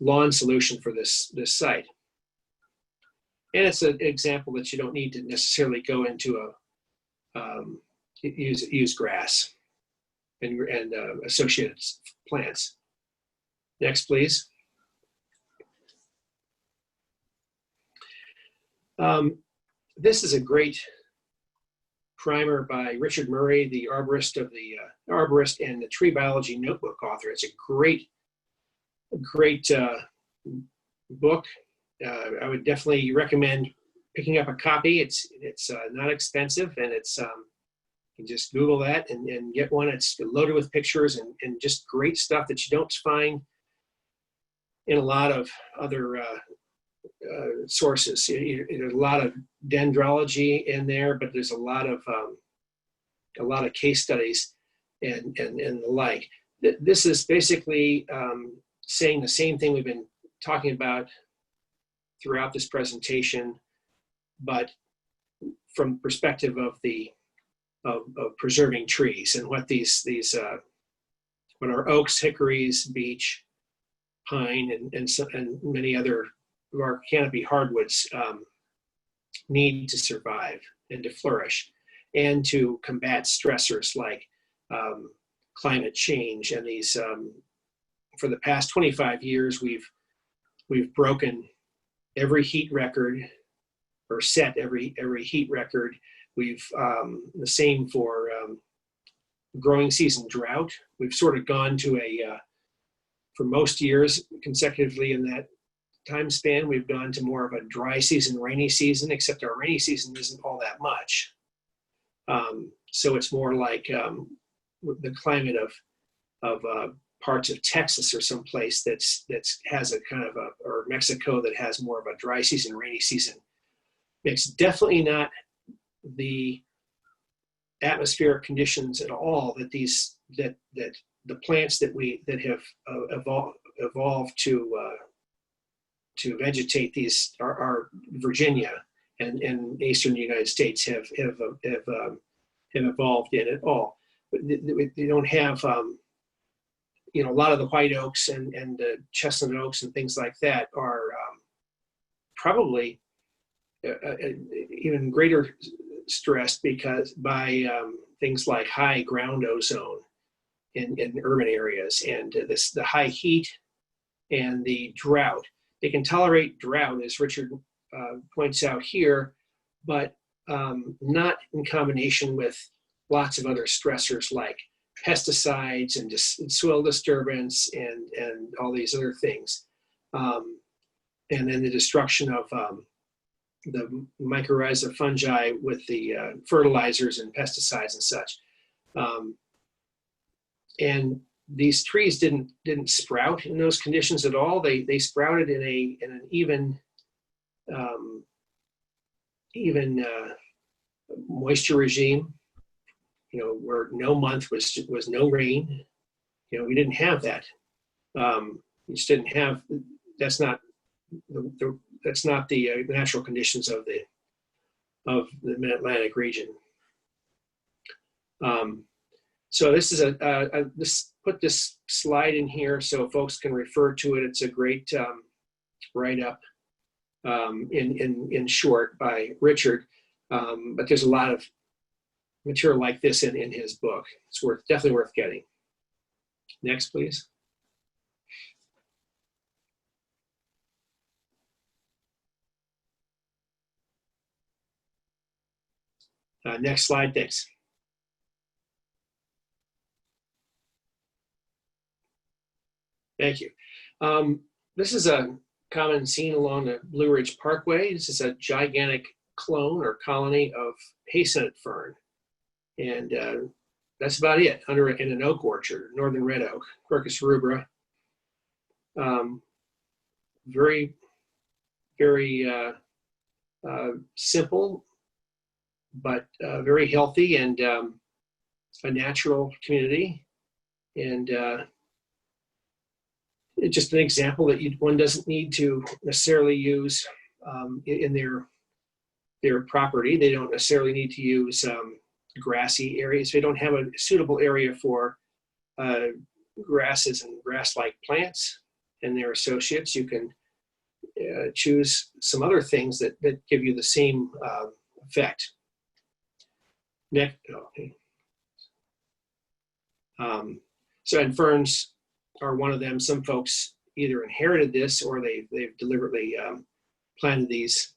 lawn solution for this site. And it's an example that you don't need to necessarily go into use grass and associated plants. Next, please. This is a great primer by Richard Murray, the arborist and the tree biology notebook author. It's a great book. I would definitely recommend picking up a copy. It's not expensive, and it's you can just Google that and get one. It's loaded with pictures and just great stuff that you don't find in a lot of other sources. There's a lot of dendrology in there, but there's a lot of case studies and the like. This is basically saying the same thing we've been talking about throughout this presentation, but from the perspective of preserving trees and what what our oaks, hickories, beech, pine, and many other of our canopy hardwoods need to survive and to flourish, and to combat stressors like climate change. And these, for the past 25 years, we've broken every heat record, or set every heat record. We've the same for growing season drought. We've sort of gone to for most years consecutively in that time span, we've gone to more of a dry season, rainy season, except our rainy season isn't all that much. So it's more like the climate of parts of Texas or someplace that has a kind of or Mexico that has more of a dry season, rainy season. It's definitely not the atmospheric conditions at all that the plants that have evolved to vegetate these are Virginia and eastern United States have evolved in at all. But they don't have a lot of the white oaks and the chestnut oaks and things like that are probably even greater stressed by things like high ground ozone in urban areas, and the high heat and the drought. They can tolerate drought, as Richard points out here, but not in combination with lots of other stressors like pesticides and soil disturbance and all these other things. And then the destruction of the mycorrhiza fungi with the fertilizers and pesticides and such. And these trees didn't sprout in those conditions at all. They sprouted in an even moisture regime, where no month was no rain. We didn't have that. We just didn't have. That's not the natural conditions of the Mid-Atlantic region. So this is put this slide in here so folks can refer to it. It's a great write-up in short by Richard, but there's a lot of material like this in his book. It's definitely worth getting. Next, please. Next slide, thanks. Thank you. This is a common scene along the Blue Ridge Parkway. This is a gigantic clone or colony of hayseed fern. And that's about it in an oak orchard, northern red oak, Quercus rubra. very, very simple, but very healthy and a natural community. And it's just an example that one doesn't need to necessarily use in their property. They don't necessarily need to use grassy areas. If they don't have a suitable area for grasses and grass-like plants and their associates, you can choose some other things that give you the same effect. Next, okay. And ferns are one of them. Some folks either inherited this or they've deliberately planted these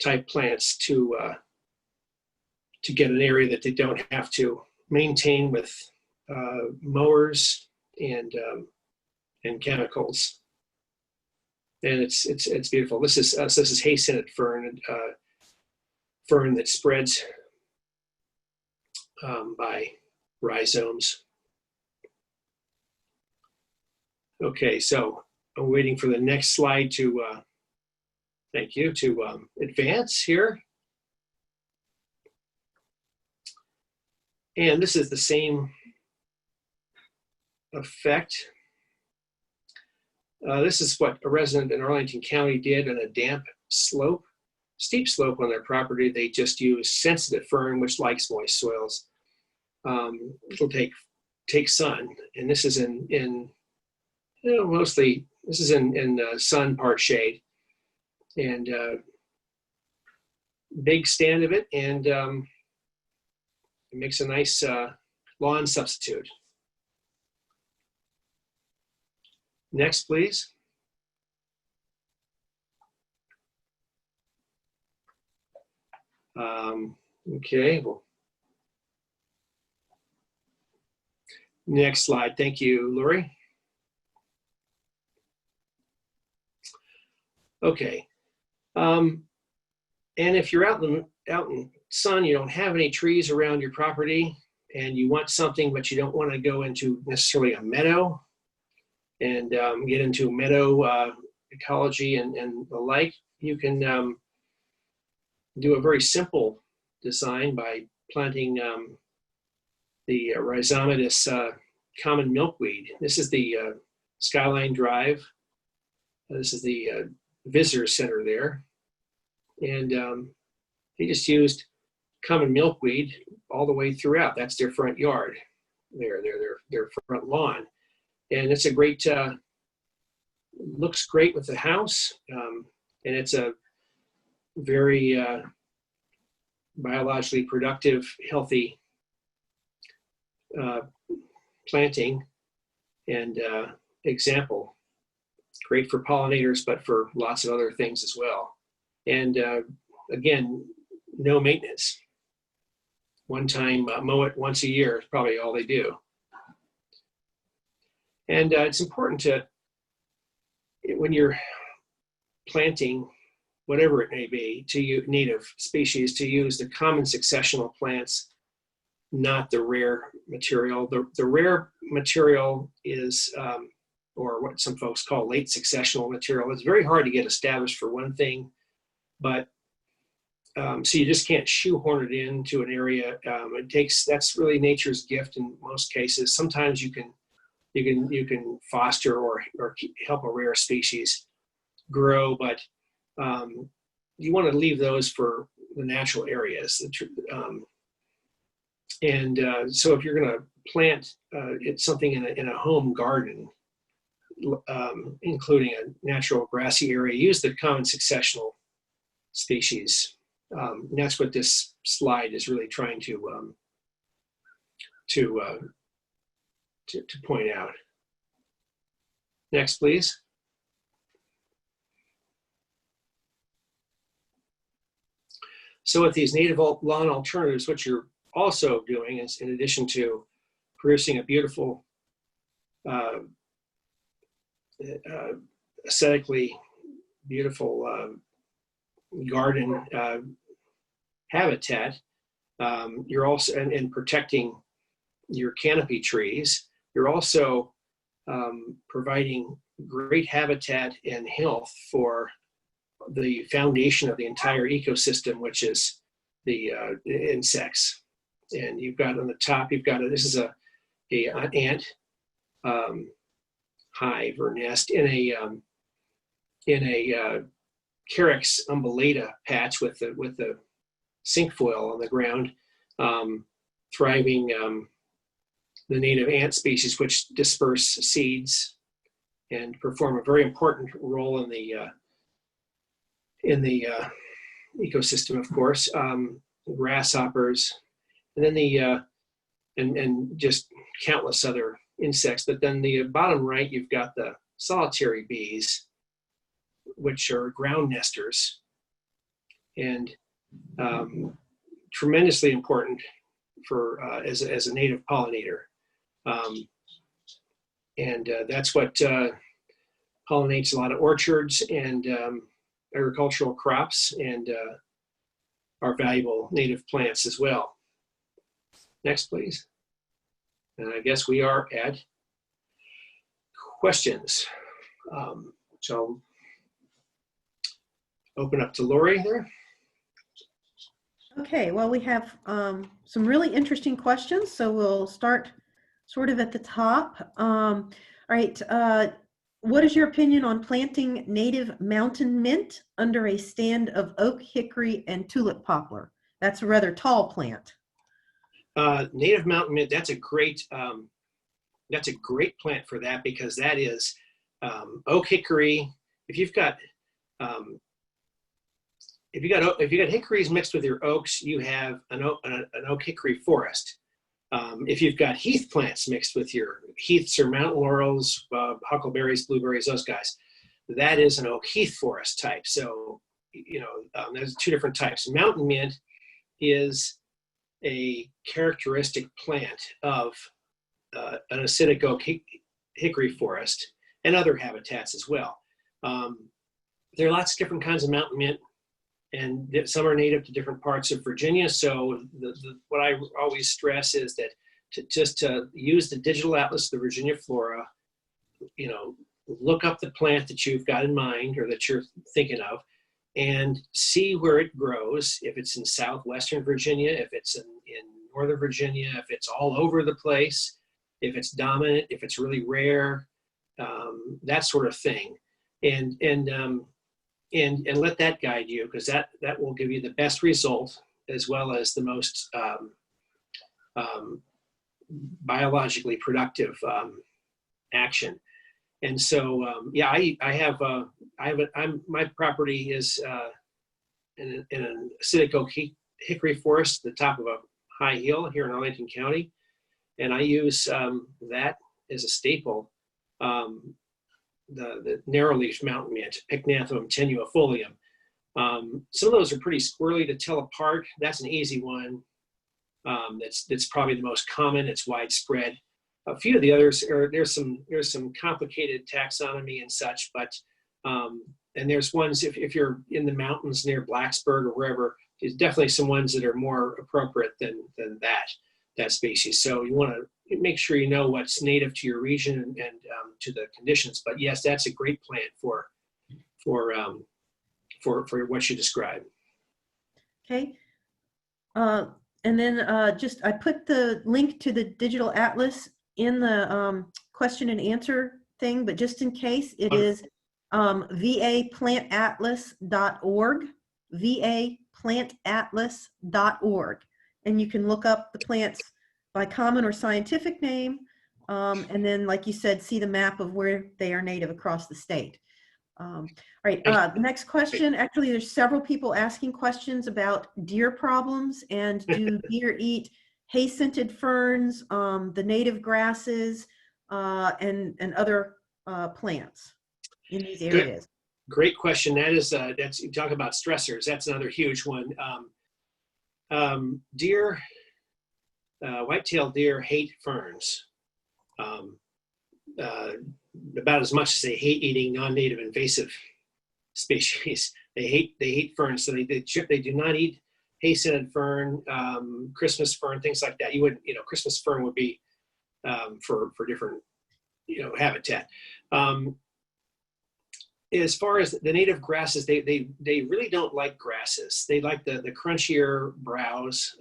type plants to get an area that they don't have to maintain with mowers and chemicals. And it's beautiful. This is hay-scented fern, fern that spreads by rhizomes. Okay, so I'm waiting for the next slide to, thank you, to advance here. And this is the same effect. This is what a resident in Arlington County did on a damp slope, steep slope on their property. They just used sensitive fern, which likes moist soils. It'll take sun, and this is in mostly, this is in sun, part shade, and big stand of it, and it makes a nice lawn substitute. Next, please. Okay, well, next slide. Thank you, Lori. Okay, and if you're out in sun, you don't have any trees around your property, and you want something, but you don't want to go into necessarily a meadow and get into meadow ecology and the like, you can do a very simple design by planting the rhizomatous common milkweed. This is the Skyline Drive. This is the visitor center there. And they just used common milkweed all the way throughout. That's their front yard, their front lawn. And it's a great, looks great with the house. And it's a very biologically productive, healthy planting and example. Great for pollinators, but for lots of other things as well. And again, no maintenance. One time, mow it once a year is probably all they do. And it's important to, when you're planting, whatever it may be, to native species, to use the common successional plants, not the rare material. The rare material is, or what some folks call late successional material. It's very hard to get established for one thing, but so you just can't shoehorn it into an area. That's really nature's gift in most cases. Sometimes you can foster or help a rare species grow, but you want to leave those for the natural areas. So if you're going to plant something in a home garden, including a natural grassy area, use the common successional species. And that's what this slide is really trying to point out. Next, please. So with these native lawn alternatives, what you're also doing is, in addition to producing a beautiful, aesthetically beautiful garden habitat, you're also, and protecting your canopy trees, you're also providing great habitat and health for the foundation of the entire ecosystem, which is the insects. And you've got on the top, this is an ant hive or nest in a Carex umbellata patch with the cinquefoil on the ground, thriving the native ant species, which disperse seeds and perform a very important role in the ecosystem, of course. Grasshoppers, and then and just countless other insects. But then the bottom right, you've got the solitary bees, which are ground nesters, and tremendously important for as a native pollinator. That's what pollinates a lot of orchards and agricultural crops and our valuable native plants as well. Next, please. And I guess we are at questions. So open up to Lori there. Okay, well, we have some really interesting questions, so we'll start sort of at the top. All right, what is your opinion on planting native mountain mint under a stand of oak, hickory, and tulip poplar? That's a rather tall plant. Native mountain mint, that's a great plant for that, because that is oak, hickory. If you've got hickories mixed with your oaks, you have an oak hickory forest. If you've got heath plants mixed with your heaths or mountain laurels, huckleberries, blueberries, those guys, that is an oak heath forest type. So, there's two different types. Mountain mint is a characteristic plant of an acidic oak hickory forest and other habitats as well. There are lots of different kinds of mountain mint, and some are native to different parts of Virginia. So what I always stress is that to use the digital atlas of the Virginia flora, look up the plant that you've got in mind or that you're thinking of, and see where it grows. If it's in southwestern Virginia, if it's in northern Virginia, if it's all over the place, if it's dominant, if it's really rare, that sort of thing. And let that guide you, because that will give you the best result as well as the most biologically productive action. And so, my property is in an acidic oak hickory forest, at the top of a high hill here in Arlington County, and I use that as a staple. The narrow-leaf mountain mint, Pycnanthemum tenuifolium. Some of those are pretty squirrely to tell apart. That's an easy one. That's probably the most common. It's widespread. A few of the others there's some complicated taxonomy and such, but and there's ones if you're in the mountains near Blacksburg or wherever, there's definitely some ones that are more appropriate than that species. So you want to make sure you know what's native to your region and to the conditions. But yes, that's a great plant for what you described. Okay. And then I put the link to the digital atlas in the question and answer thing, but just in case, it is vaplantatlas.org, vaplantatlas.org. And you can look up the plants by common or scientific name, and then, like you said, see the map of where they are native across the state. All right, the next question, actually there's several people asking questions about deer problems, and do deer eat hay-scented ferns, the native grasses, and other plants in these areas? Great question. That's you talk about stressors. That's another huge one. Deer, white-tailed deer hate ferns about as much as they hate eating non-native invasive species. They hate ferns, so they do not eat hay-scented fern, Christmas fern, things like that. You wouldn't, Christmas fern would be for different habitat. As far as the native grasses, they really don't like grasses. They like the crunchier browse.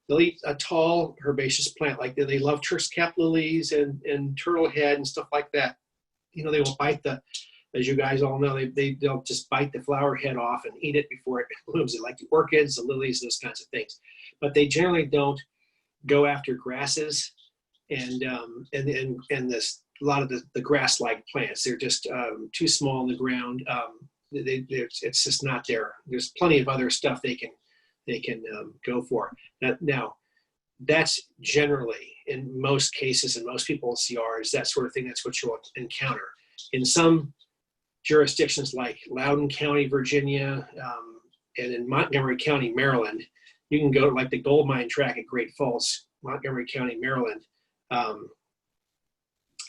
They'll eat a tall herbaceous plant like they love Turk's cap lilies and turtlehead and stuff like that. They will bite as you guys all know, they'll just bite the flower head off and eat it before it blooms. They like the orchids, the lilies, those kinds of things. But they generally don't go after grasses and a lot of the grass-like plants. They're just too small in the ground. It's just not there. There's plenty of other stuff they can go for. Now, that's generally, in most cases, in most people's yards, that sort of thing, that's what you'll encounter. In some jurisdictions like Loudoun County, Virginia, and in Montgomery County, Maryland, you can go to like the gold mine track at Great Falls, Montgomery County, Maryland.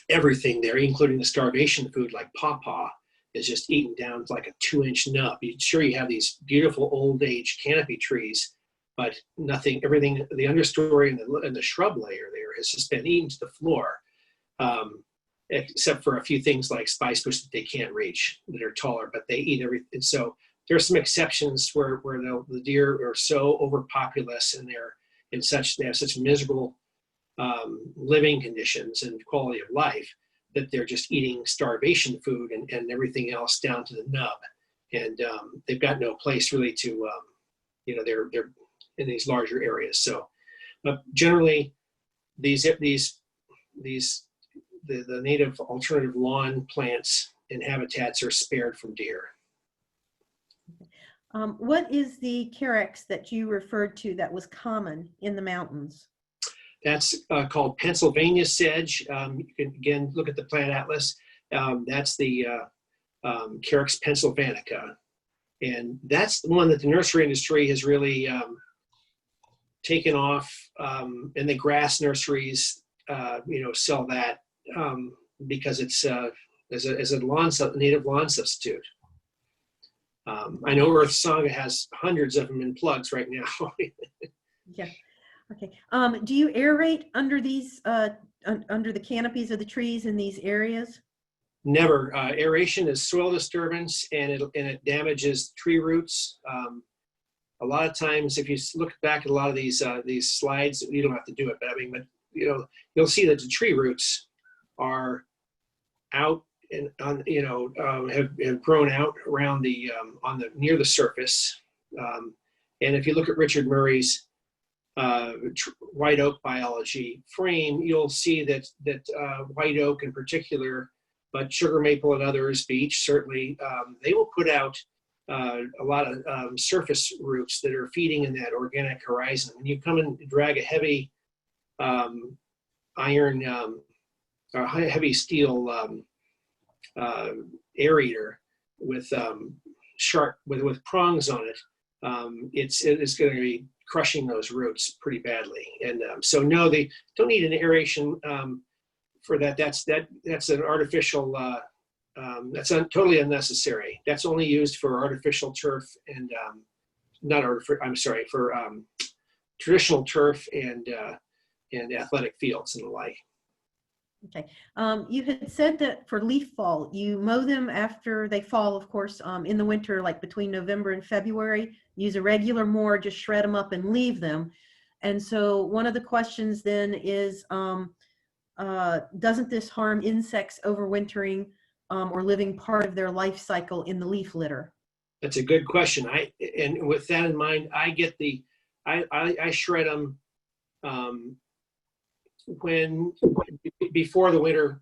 Everything there, including the starvation food like pawpaw, is just eaten down to like a 2-inch nub. Sure, you have these beautiful old age canopy trees, but nothing, everything, the understory and the shrub layer there has just been eaten to the floor, except for a few things like spice bush that they can't reach that are taller, but they eat everything. So there are some exceptions where the deer are so overpopulous and they have such miserable living conditions and quality of life that they're just eating starvation food and everything else down to the nub, and they've got no place really to they're in these larger areas. So generally the native alternative lawn plants and habitats are spared from deer. What is the carex that you referred to that was common in the mountains? That's called Pennsylvania sedge. You can again look at the plant atlas. That's the Carex pennsylvanica, and that's the one that the nursery industry has really taken off. And the grass nurseries, sell that because it's as a native lawn substitute. I know Earth Sangha has hundreds of them in plugs right now. Yeah. Okay. Do you aerate under these under the canopies of the trees in these areas? Never. Aeration is soil disturbance, and it damages tree roots. A lot of times, if you look back at a lot of these slides, you don't have to do it, but you'll see that the tree roots are out and have grown out around near the surface. And if you look at Richard Murray's white oak biology frame, you'll see that white oak in particular, but sugar maple and others, beech certainly, they will put out a lot of surface roots that are feeding in that organic horizon. When you come and drag a heavy iron or heavy steel aerator with with prongs on it, it's going to be crushing those roots pretty badly. And so no, they don't need an aeration for that. That's an artificial, that's totally unnecessary. That's only used for artificial turf and for traditional turf and athletic fields and the like. Okay. You had said that for leaf fall, you mow them after they fall, of course, in the winter, like between November and February. Use a regular mower, just shred them up and leave them. And so one of the questions then is, doesn't this harm insects overwintering or living part of their life cycle in the leaf litter? That's a good question. And with that in mind, I shred them before the winter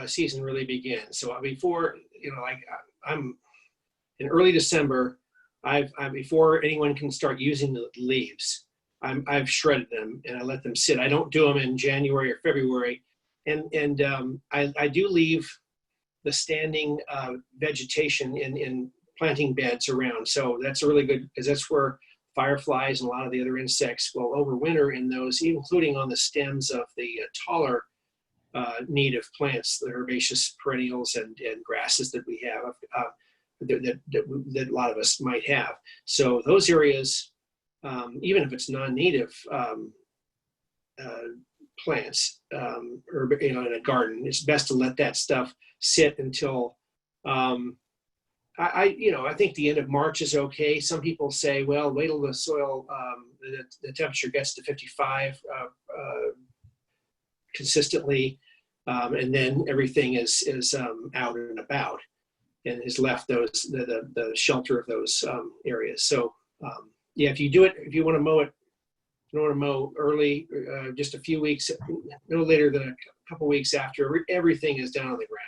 season really begins. So before, I'm in early December, before anyone can start using the leaves, I've shredded them and I let them sit. I don't do them in January or February, and I do leave the standing vegetation in planting beds around. So that's really good because that's where fireflies and a lot of the other insects will overwinter in those, including on the stems of the taller native plants, the herbaceous perennials and grasses that we have, that a lot of us might have. So those areas, even if it's non-native plants, or in a garden. It's best to let that stuff sit until I think the end of March is okay. Some people say, well, wait till the soil, the temperature gets to 55 consistently, and then everything is out and about, and has left the shelter of those areas. So yeah, if you want to mow it, you don't want to mow early, just a few weeks, no later than a couple weeks after everything is down on the ground.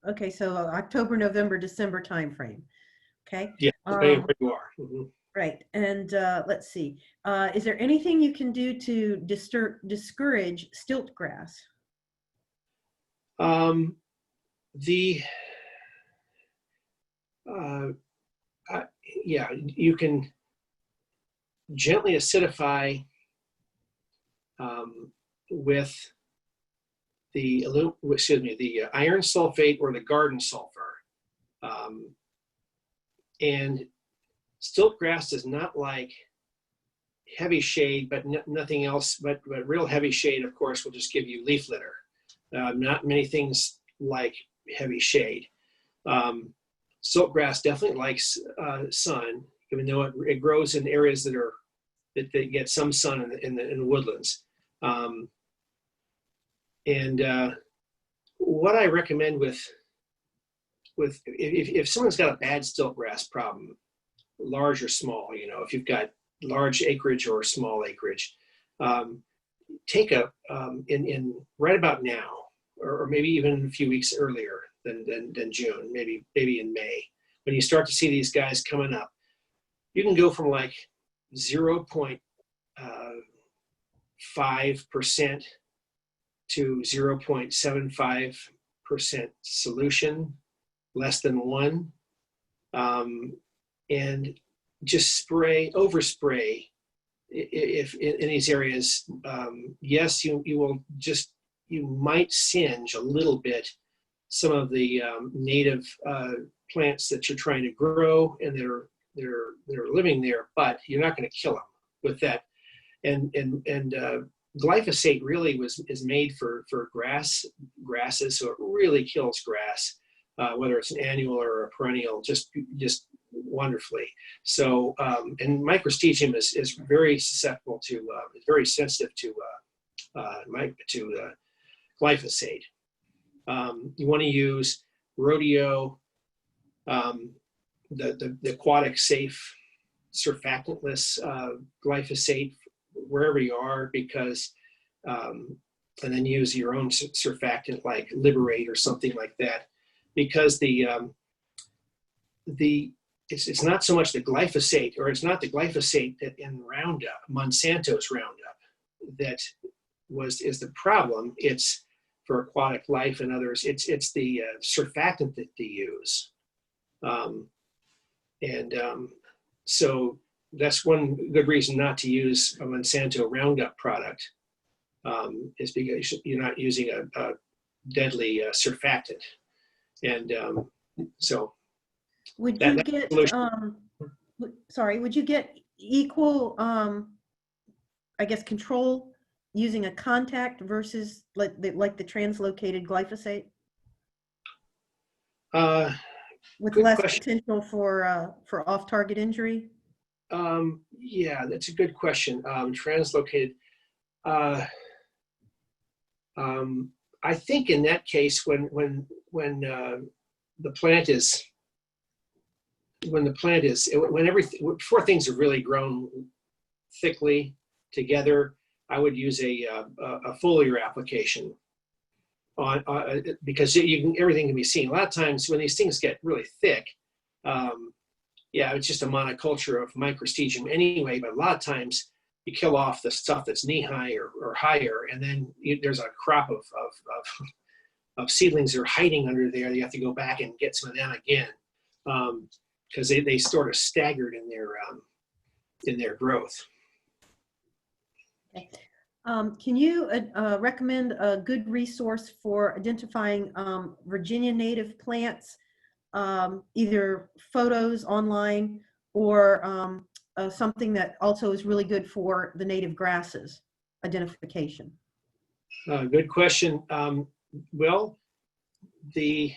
Okay, so October, November, December timeframe. Okay. Yeah, depending on where you are. Mm-hmm. Right. And let's see. Is there anything you can do to discourage stilt grass? Yeah, you can gently acidify with the iron sulfate or the garden sulfur. And stilt grass does not like heavy shade, but nothing else. But real heavy shade, of course, will just give you leaf litter. Not many things like heavy shade. Stilt grass definitely likes sun, even though it grows in areas that get some sun in the woodlands. And what I recommend if someone's got a bad stilt grass problem, large or small, if you've got large acreage or small acreage, take in right about now, or maybe even a few weeks earlier than June, maybe in May, when you start to see these guys coming up, you can go from like 0.5% to 0.75% solution, less than 1, and just overspray if in these areas. Yes, you might singe a little bit some of the native plants that you're trying to grow and that are living there, but you're not going to kill them with that. And glyphosate really is made for grasses, so it really kills grass, whether it's an annual or a perennial, just wonderfly. So and microstegium is very susceptible to, very sensitive to glyphosate. You want to use rodeo, the aquatic safe surfactantless glyphosate wherever you are, because and then use your own surfactant like Liberate or something like that, because it's not so much the glyphosate, or it's not the glyphosate that in Roundup, Monsanto's Roundup, that is the problem. It's for aquatic life and others. It's the surfactant that they use, so that's one good reason not to use a Monsanto Roundup product, is because you're not using a deadly surfactant. And so would you get equal I guess control using a contact versus like the translocated glyphosate with less potential for off-target injury? Yeah, that's a good question. Translocated. I think in that case, when before things have really grown thickly together, I would use a foliar application on because everything can be seen. A lot of times when these things get really thick, it's just a monoculture of microstegium anyway, but a lot of times you kill off the stuff that's knee-high or higher, and then there's a crop of seedlings that are hiding under there. You have to go back and get some of them again, because they sort of staggered in their growth. Okay. Can you recommend a good resource for identifying Virginia native plants, either photos online or something that also is really good for the native grasses identification? Good question. Well, the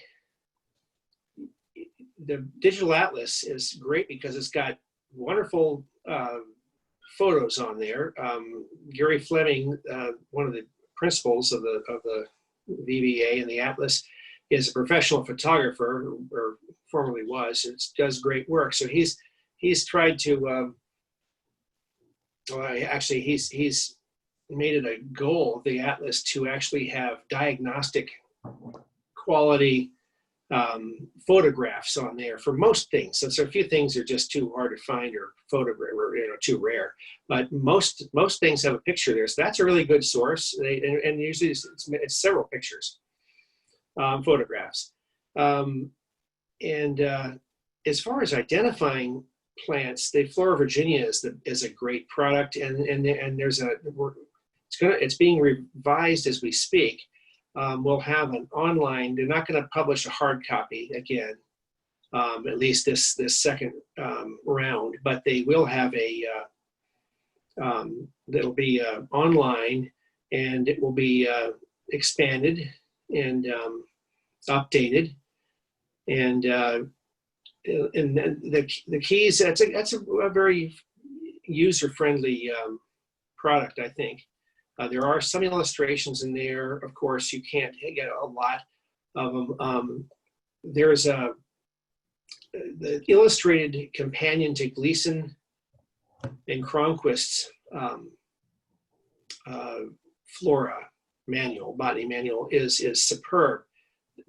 digital atlas is great because it's got wonderful photos on there. Gary Fleming, one of the principals of the VBA and the atlas, is a professional photographer, or formerly was. It does great work. So he's tried to. Actually, he's made it a goal of the atlas to actually have diagnostic quality photographs on there for most things. So a few things are just too hard to find or photograph, or too rare. But most things have a picture there, so that's a really good source. And usually it's several pictures, photographs. As far as identifying plants, the Flora Virginia is a great product, and it's being revised as we speak. We'll have an online. They're not going to publish a hard copy again, at least this second round, but they will have that'll be online, and it will be expanded and updated, and the keys. That's a very user-friendly product, I think. There are some illustrations in there. Of course, you can't get a lot of them. There's the illustrated companion to Gleason and Cronquist's Flora manual, botany manual, is superb.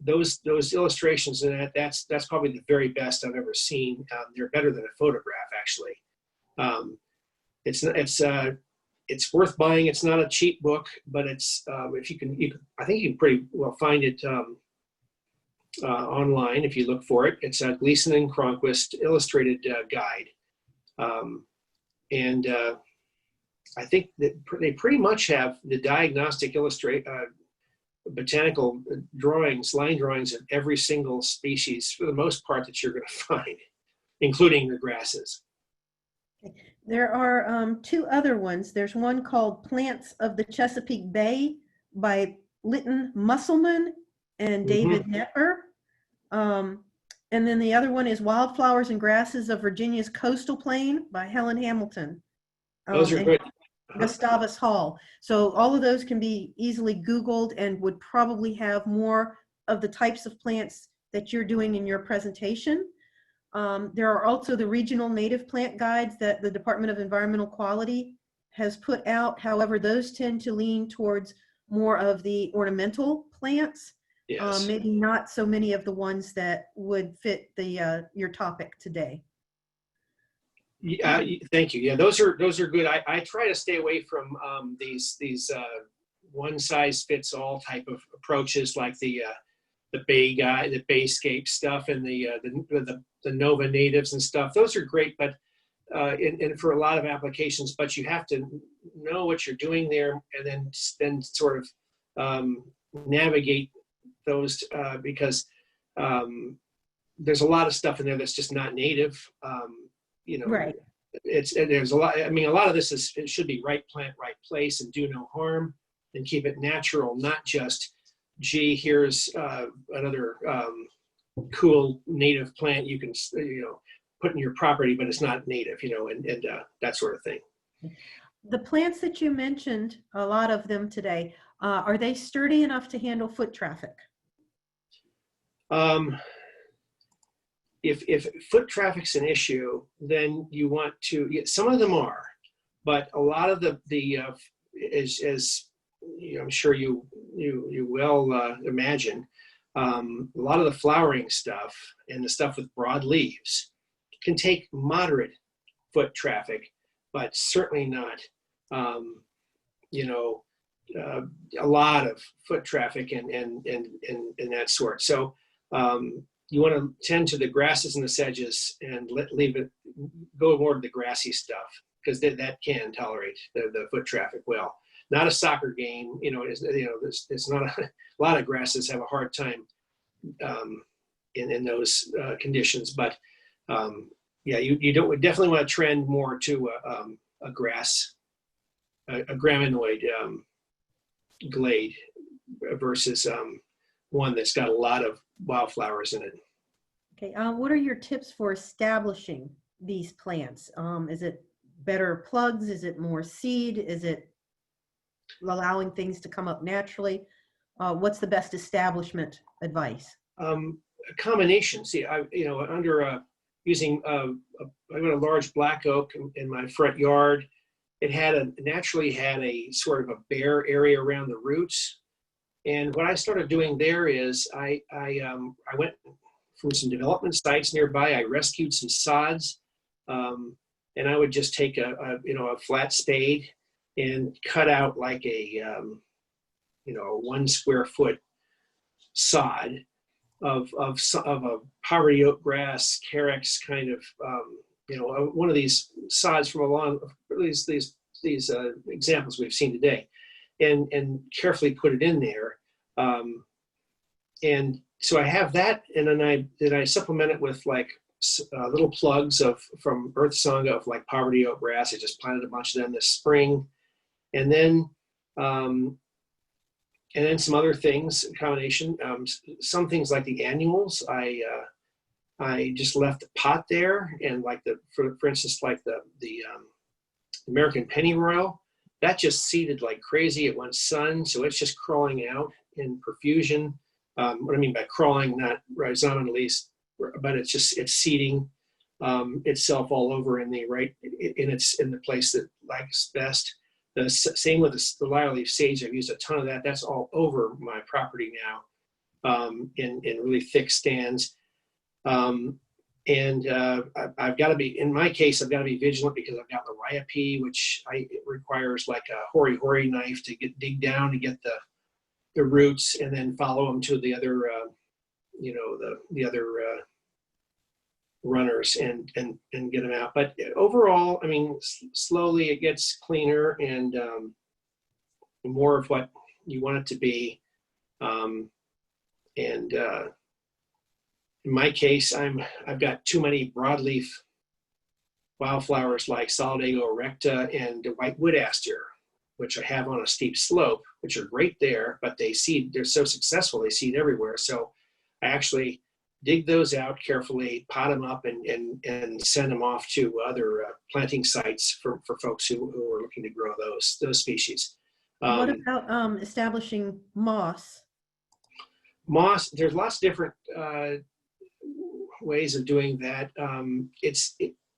Those illustrations in that's probably the very best I've ever seen. They're better than a photograph, actually. It's worth buying. It's not a cheap book, but it's if you can, I think you can pretty well find it online if you look for it. It's a Gleason and Cronquist illustrated guide, and I think that they pretty much have the diagnostic botanical drawings, line drawings of every single species for the most part that you're going to find, including the grasses. There are two other ones. There's one called Plants of the Chesapeake Bay by Lytton Musselman and David Nepper. And then the other one is Wildflowers and Grasses of Virginia's Coastal Plain by Helen Hamilton. Those are good. Gustavus Hall. So all of those can be easily Googled and would probably have more of the types of plants that you're doing in your presentation. There are also the regional native plant guides that the Department of Environmental Quality has put out. However, those tend to lean towards more of the ornamental plants. Yes. Maybe not so many of the ones that would fit the your topic today. Thank you. Yeah, those are good. I try to stay away from these one size fits all type of approaches, like the Bayscape stuff and the Nova natives and stuff. Those are great, but and for a lot of applications. But you have to know what you're doing there, and then sort of navigate those because there's a lot of stuff in there that's just not native. Right. There's a lot. I mean, a lot of this it should be right plant, right place, and do no harm, and keep it natural, not just, gee, here's another cool native plant you can put in your property, but it's not native, and that sort of thing. The plants that you mentioned, a lot of them today, are they sturdy enough to handle foot traffic? If foot traffic's an issue, then you want to. Some of them are, but a lot of the as I'm sure you well imagine, a lot of the flowering stuff and the stuff with broad leaves can take moderate foot traffic, but certainly not a lot of foot traffic and that sort. So you want to tend to the grasses and the sedges and leave it, go more to the grassy stuff, because that can tolerate the foot traffic well. Not a soccer game, it's not a lot of grasses have a hard time in those conditions, but you don't definitely want to trend more to a grass, a graminoid glade versus one that's got a lot of wildflowers in it. Okay, what are your tips for establishing these plants? Is it better plugs? Is it more seed? Is it allowing things to come up naturally? What's the best establishment advice? A combination. See, under using I got a large black oak in my front yard. It naturally had a sort of a bare area around the roots. And what I started doing there is I went from some development sites nearby. I rescued some sods, and I would just take a flat spade and cut out like a 1 square foot sod of a poverty oak grass, carex kind of one of these sods from along these examples we've seen today, and carefully put it in there, and so I have that, and then I supplement it with like little plugs from Earth Sangha of like poverty oak grass. I just planted a bunch of them this spring, and then some other things, a combination. Some things like the annuals, I just left the pot there, and like for instance, like the American pennyroyal, that just seeded like crazy. It went sun, so it's just crawling out in profusion. What I mean by crawling, not rhizomatally, but it's seeding itself all over in the place that likes best. The same with the lyre-leaf sage. I've used a ton of that. That's all over my property now, in really thick stands. I've got to be, in my case, I've got to be vigilant because I've got the rhyopy, which it requires like a hori knife to dig down to get the roots, and then follow them to the other, the other runners and get them out. But overall, I mean, slowly it gets cleaner and more of what you want it to be. In my case, I've got too many broadleaf wildflowers like Solidago erecta and white wood aster, which I have on a steep slope, which are great there, but they're so successful, they seed everywhere. So I actually dig those out carefully, pot them up, and send them off to other planting sites for folks who are looking to grow those species. What about establishing moss? Moss, there's lots of different ways of doing that.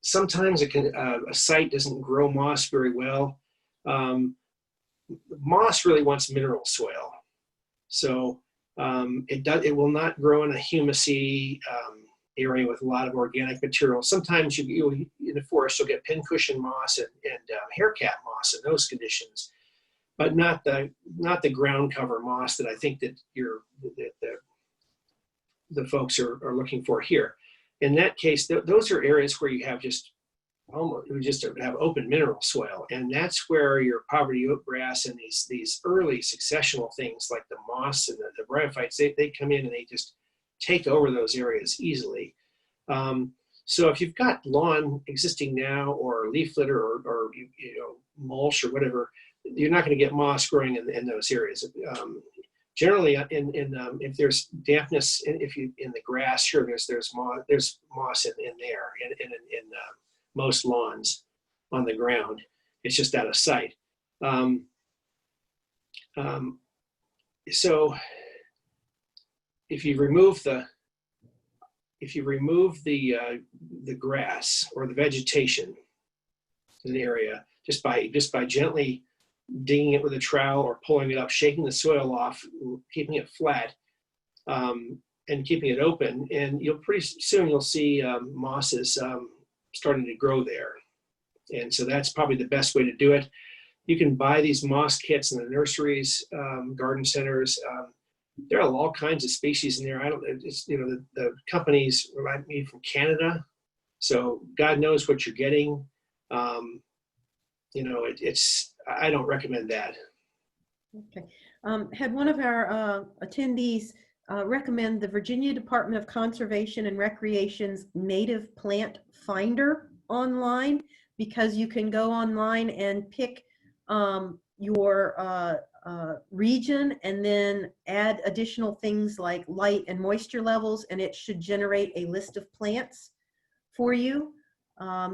Sometimes a site doesn't grow moss very well. Moss really wants mineral soil, so it will not grow in a humusy area with a lot of organic material. Sometimes you in the forest you'll get pincushion moss and haircat moss in those conditions, but not the ground cover moss that I think that the folks are looking for here. In that case, those are areas where you have just have open mineral soil, and that's where your poverty oak grass and these early successional things like the moss and the bryophytes, they come in and they just take over those areas easily. So if you've got lawn existing now, or leaf litter, or mulch or whatever, you're not going to get moss growing in those areas. Generally, if there's dampness in the grass, sure, there's moss in there, in most lawns on the ground. It's just out of sight. So if you remove the grass or the vegetation in the area just by gently digging it with a trowel or pulling it up, shaking the soil off, keeping it flat, and keeping it open, and pretty soon you'll see mosses starting to grow there. And so that's probably the best way to do it. You can buy these moss kits in the nurseries, garden centers. There are all kinds of species in there. The companies remind me from Canada, so God knows what you're getting. I don't recommend that. Okay. Had one of our attendees recommend the Virginia Department of Conservation and Recreation's Native Plant Finder online, because you can go online and pick your region, and then add additional things like light and moisture levels, and it should generate a list of plants for you.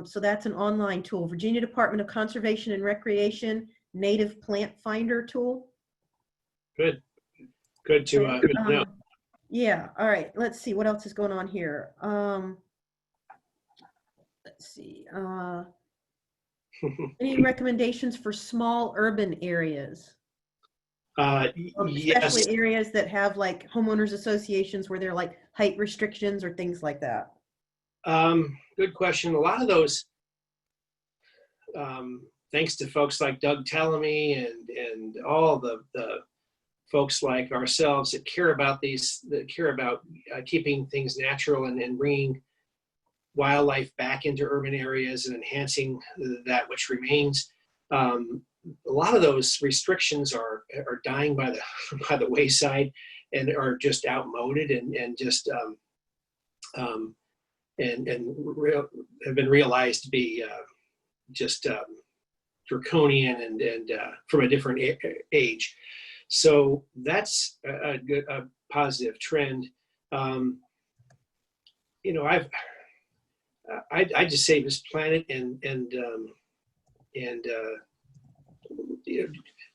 So that's an online tool, Virginia Department of Conservation and Recreation Native Plant Finder tool. Good. Good to know. Yeah, all right, let's see what else is going on here. Let's see. Any recommendations for small urban areas? Yes. Especially areas that have like homeowners associations where there are like height restrictions or things like that. Good question. A lot of those, thanks to folks like Doug Tellamy and all the folks like ourselves that care about keeping things natural and bringing wildlife back into urban areas and enhancing that which remains. A lot of those restrictions are dying by the wayside and are just outmoded and just have been realized to be just draconian and from a different age. So that's a positive trend. I just save this planet and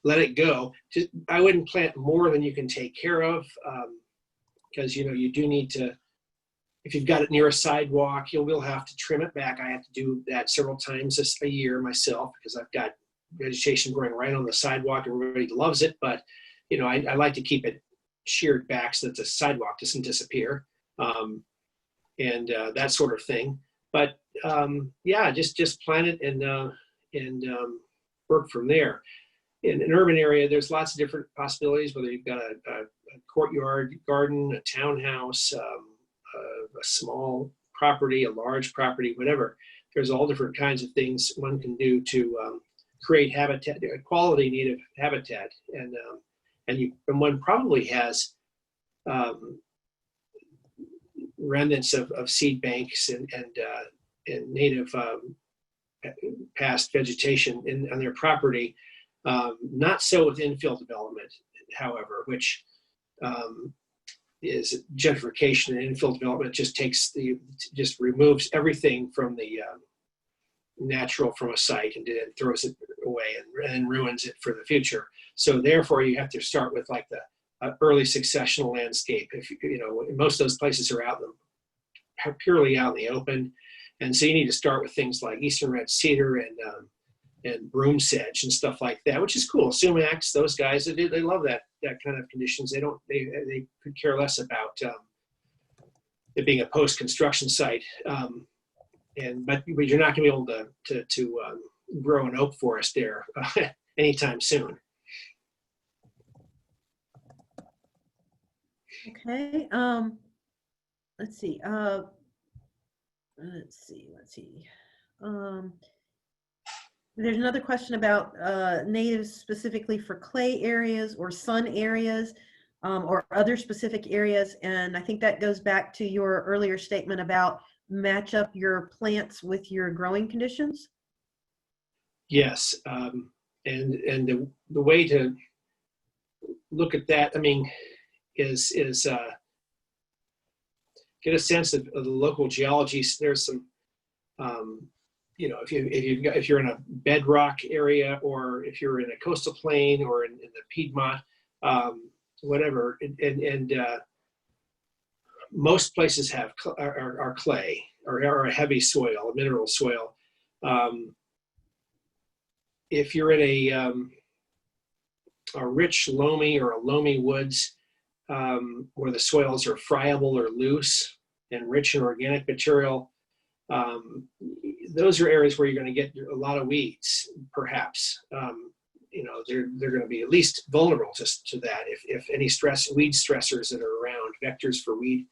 let it go. I wouldn't plant more than you can take care of, because you do need to. If you've got it near a sidewalk, you will have to trim it back. I have to do that several times a year myself because I've got vegetation growing right on the sidewalk. Everybody loves it, but I like to keep it sheared back so that the sidewalk doesn't disappear, and that sort of thing. But yeah, just plant it and work from there. In an urban area, there's lots of different possibilities, whether you've got a courtyard garden, a townhouse, a small property, a large property, whatever. There's all different kinds of things one can do to create habitat, quality native habitat, and one probably has remnants of seed banks and native past vegetation on their property. Not so with infill development, however, which is gentrification and infill development just removes everything from the natural from a site and throws it away and ruins it for the future. So therefore, you have to start with like the early successional landscape. If most of those places are purely out in the open, and so you need to start with things like eastern red cedar and broom sedge and stuff like that, which is cool. Sumacs, those guys, they love that kind of conditions. They could care less about it being a post-construction site. But you're not going to be able to grow an oak forest there anytime soon. Okay. Let's see. There's another question about natives specifically for clay areas or sun areas, or other specific areas. And I think that goes back to your earlier statement about match up your plants with your growing conditions. Yes. And the way to look at that, is get a sense of the local geology. There's some, if you're in a bedrock area, or if you're in a coastal plain, or in the Piedmont, whatever, and most places are clay or a heavy soil, a mineral soil. If you're in a rich loamy or a loamy woods, where the soils are friable or loose and rich in organic material, those are areas where you're going to get a lot of weeds, perhaps. They're going to be at least vulnerable to that if any weed stressors that are around, vectors for weed.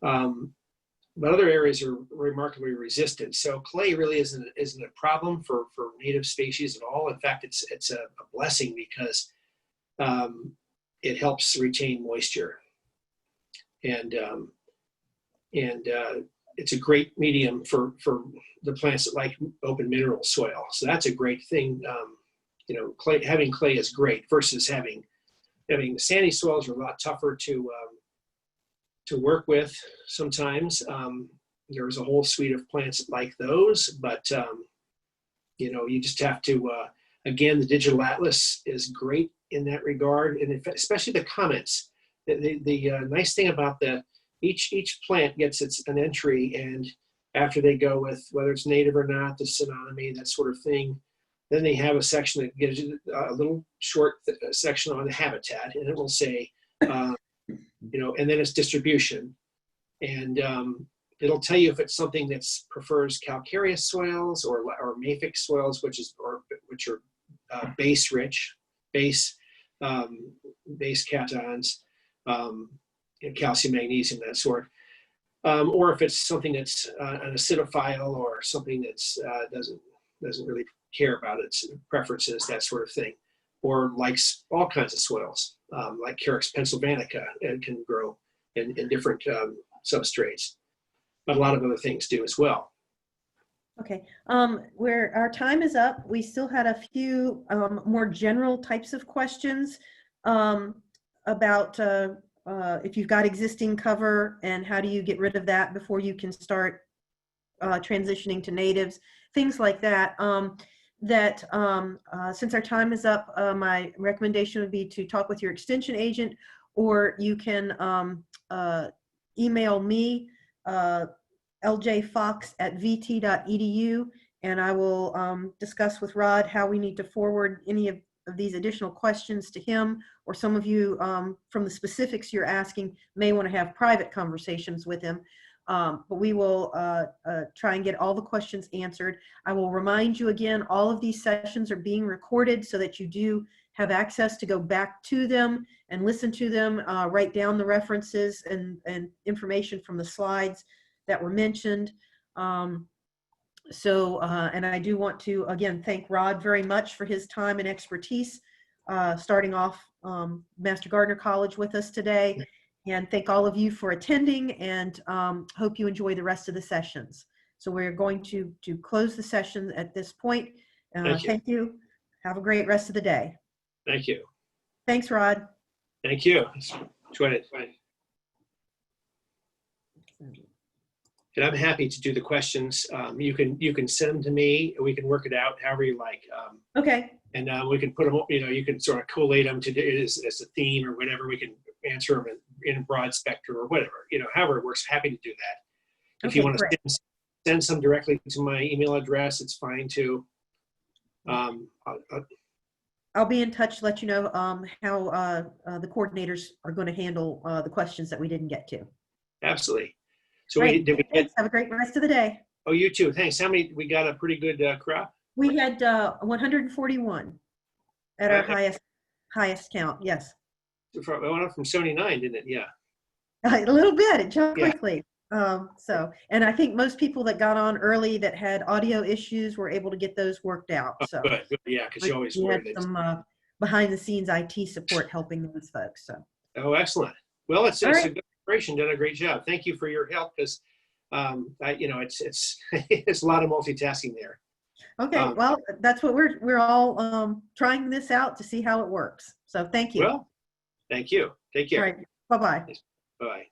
But other areas are remarkably resistant. So clay really isn't a problem for native species at all. In fact, it's a blessing because it helps retain moisture, and it's a great medium for the plants that like open mineral soil. So that's a great thing clay, having clay is great versus having sandy soils are a lot tougher to work with sometimes. There's a whole suite of plants like those, but you just have to, again, the digital atlas is great in that regard, and especially the comments. The nice thing about each plant gets an entry, and after they go with whether it's native or not, the synonymy, that sort of thing, then they have a section that gives you a little short section on the habitat, and it will say, and then it's distribution, and it'll tell you if it's something that prefers calcareous soils or mafic soils, which are base rich, base cations, calcium, magnesium, that sort. Or if it's something that's an acidophile or something that's doesn't really care about its preferences, that sort of thing, or likes all kinds of soils, like Carex pennsylvanica, and can grow in different substrates, but a lot of other things do as well. Okay, where our time is up, we still had a few more general types of questions about if you've got existing cover and how do you get rid of that before you can start transitioning to natives, things like that. Since our time is up, my recommendation would be to talk with your extension agent, or you can email me, ljfox@vt.edu, and I will discuss with Rod how we need to forward any of these additional questions to him, or some of you from the specifics you're asking may want to have private conversations with him. But we will try and get all the questions answered. I will remind you again, all of these sessions are being recorded so that you do have access to go back to them and listen to them, write down the references and information from the slides that were mentioned. And I do want to, again, thank Rod very much for his time and expertise, starting off Master Gardener College with us today. And thank all of you for attending, and hope you enjoy the rest of the sessions. So we're going to close the session at this point. Thank you. Have a great rest of the day. Thank you. Thanks, Rod. Thank you. Enjoyed it. And I'm happy to do the questions. You can send them to me. We can work it out however you like. Okay. And we can put them. You can sort of collate them to as a theme or whatever. We can answer them in broad spectrum or whatever. However it works. Happy to do that. If you want to send some directly to my email address, it's fine too. I'll be in touch to let you know how the coordinators are going to handle the questions that we didn't get to. Absolutely. So Great. Have a great rest of the day. Oh, you too. Thanks. How many? We got a pretty good crop. We had 141 at our highest count. Yes. It went up from 79, didn't it? Yeah. A little bit. It jumped quickly. And I think most people that got on early that had audio issues were able to get those worked out. So good. Yeah, because you always had some behind the scenes IT support helping those folks. So. Oh, excellent. Well, it's a good operation. Done a great job. Thank you for your help, because it's it's a lot of multitasking there. Okay, well, that's what we're all trying this out to see how it works. So thank you. Well, thank you. Take care. All right. Bye-bye. Bye.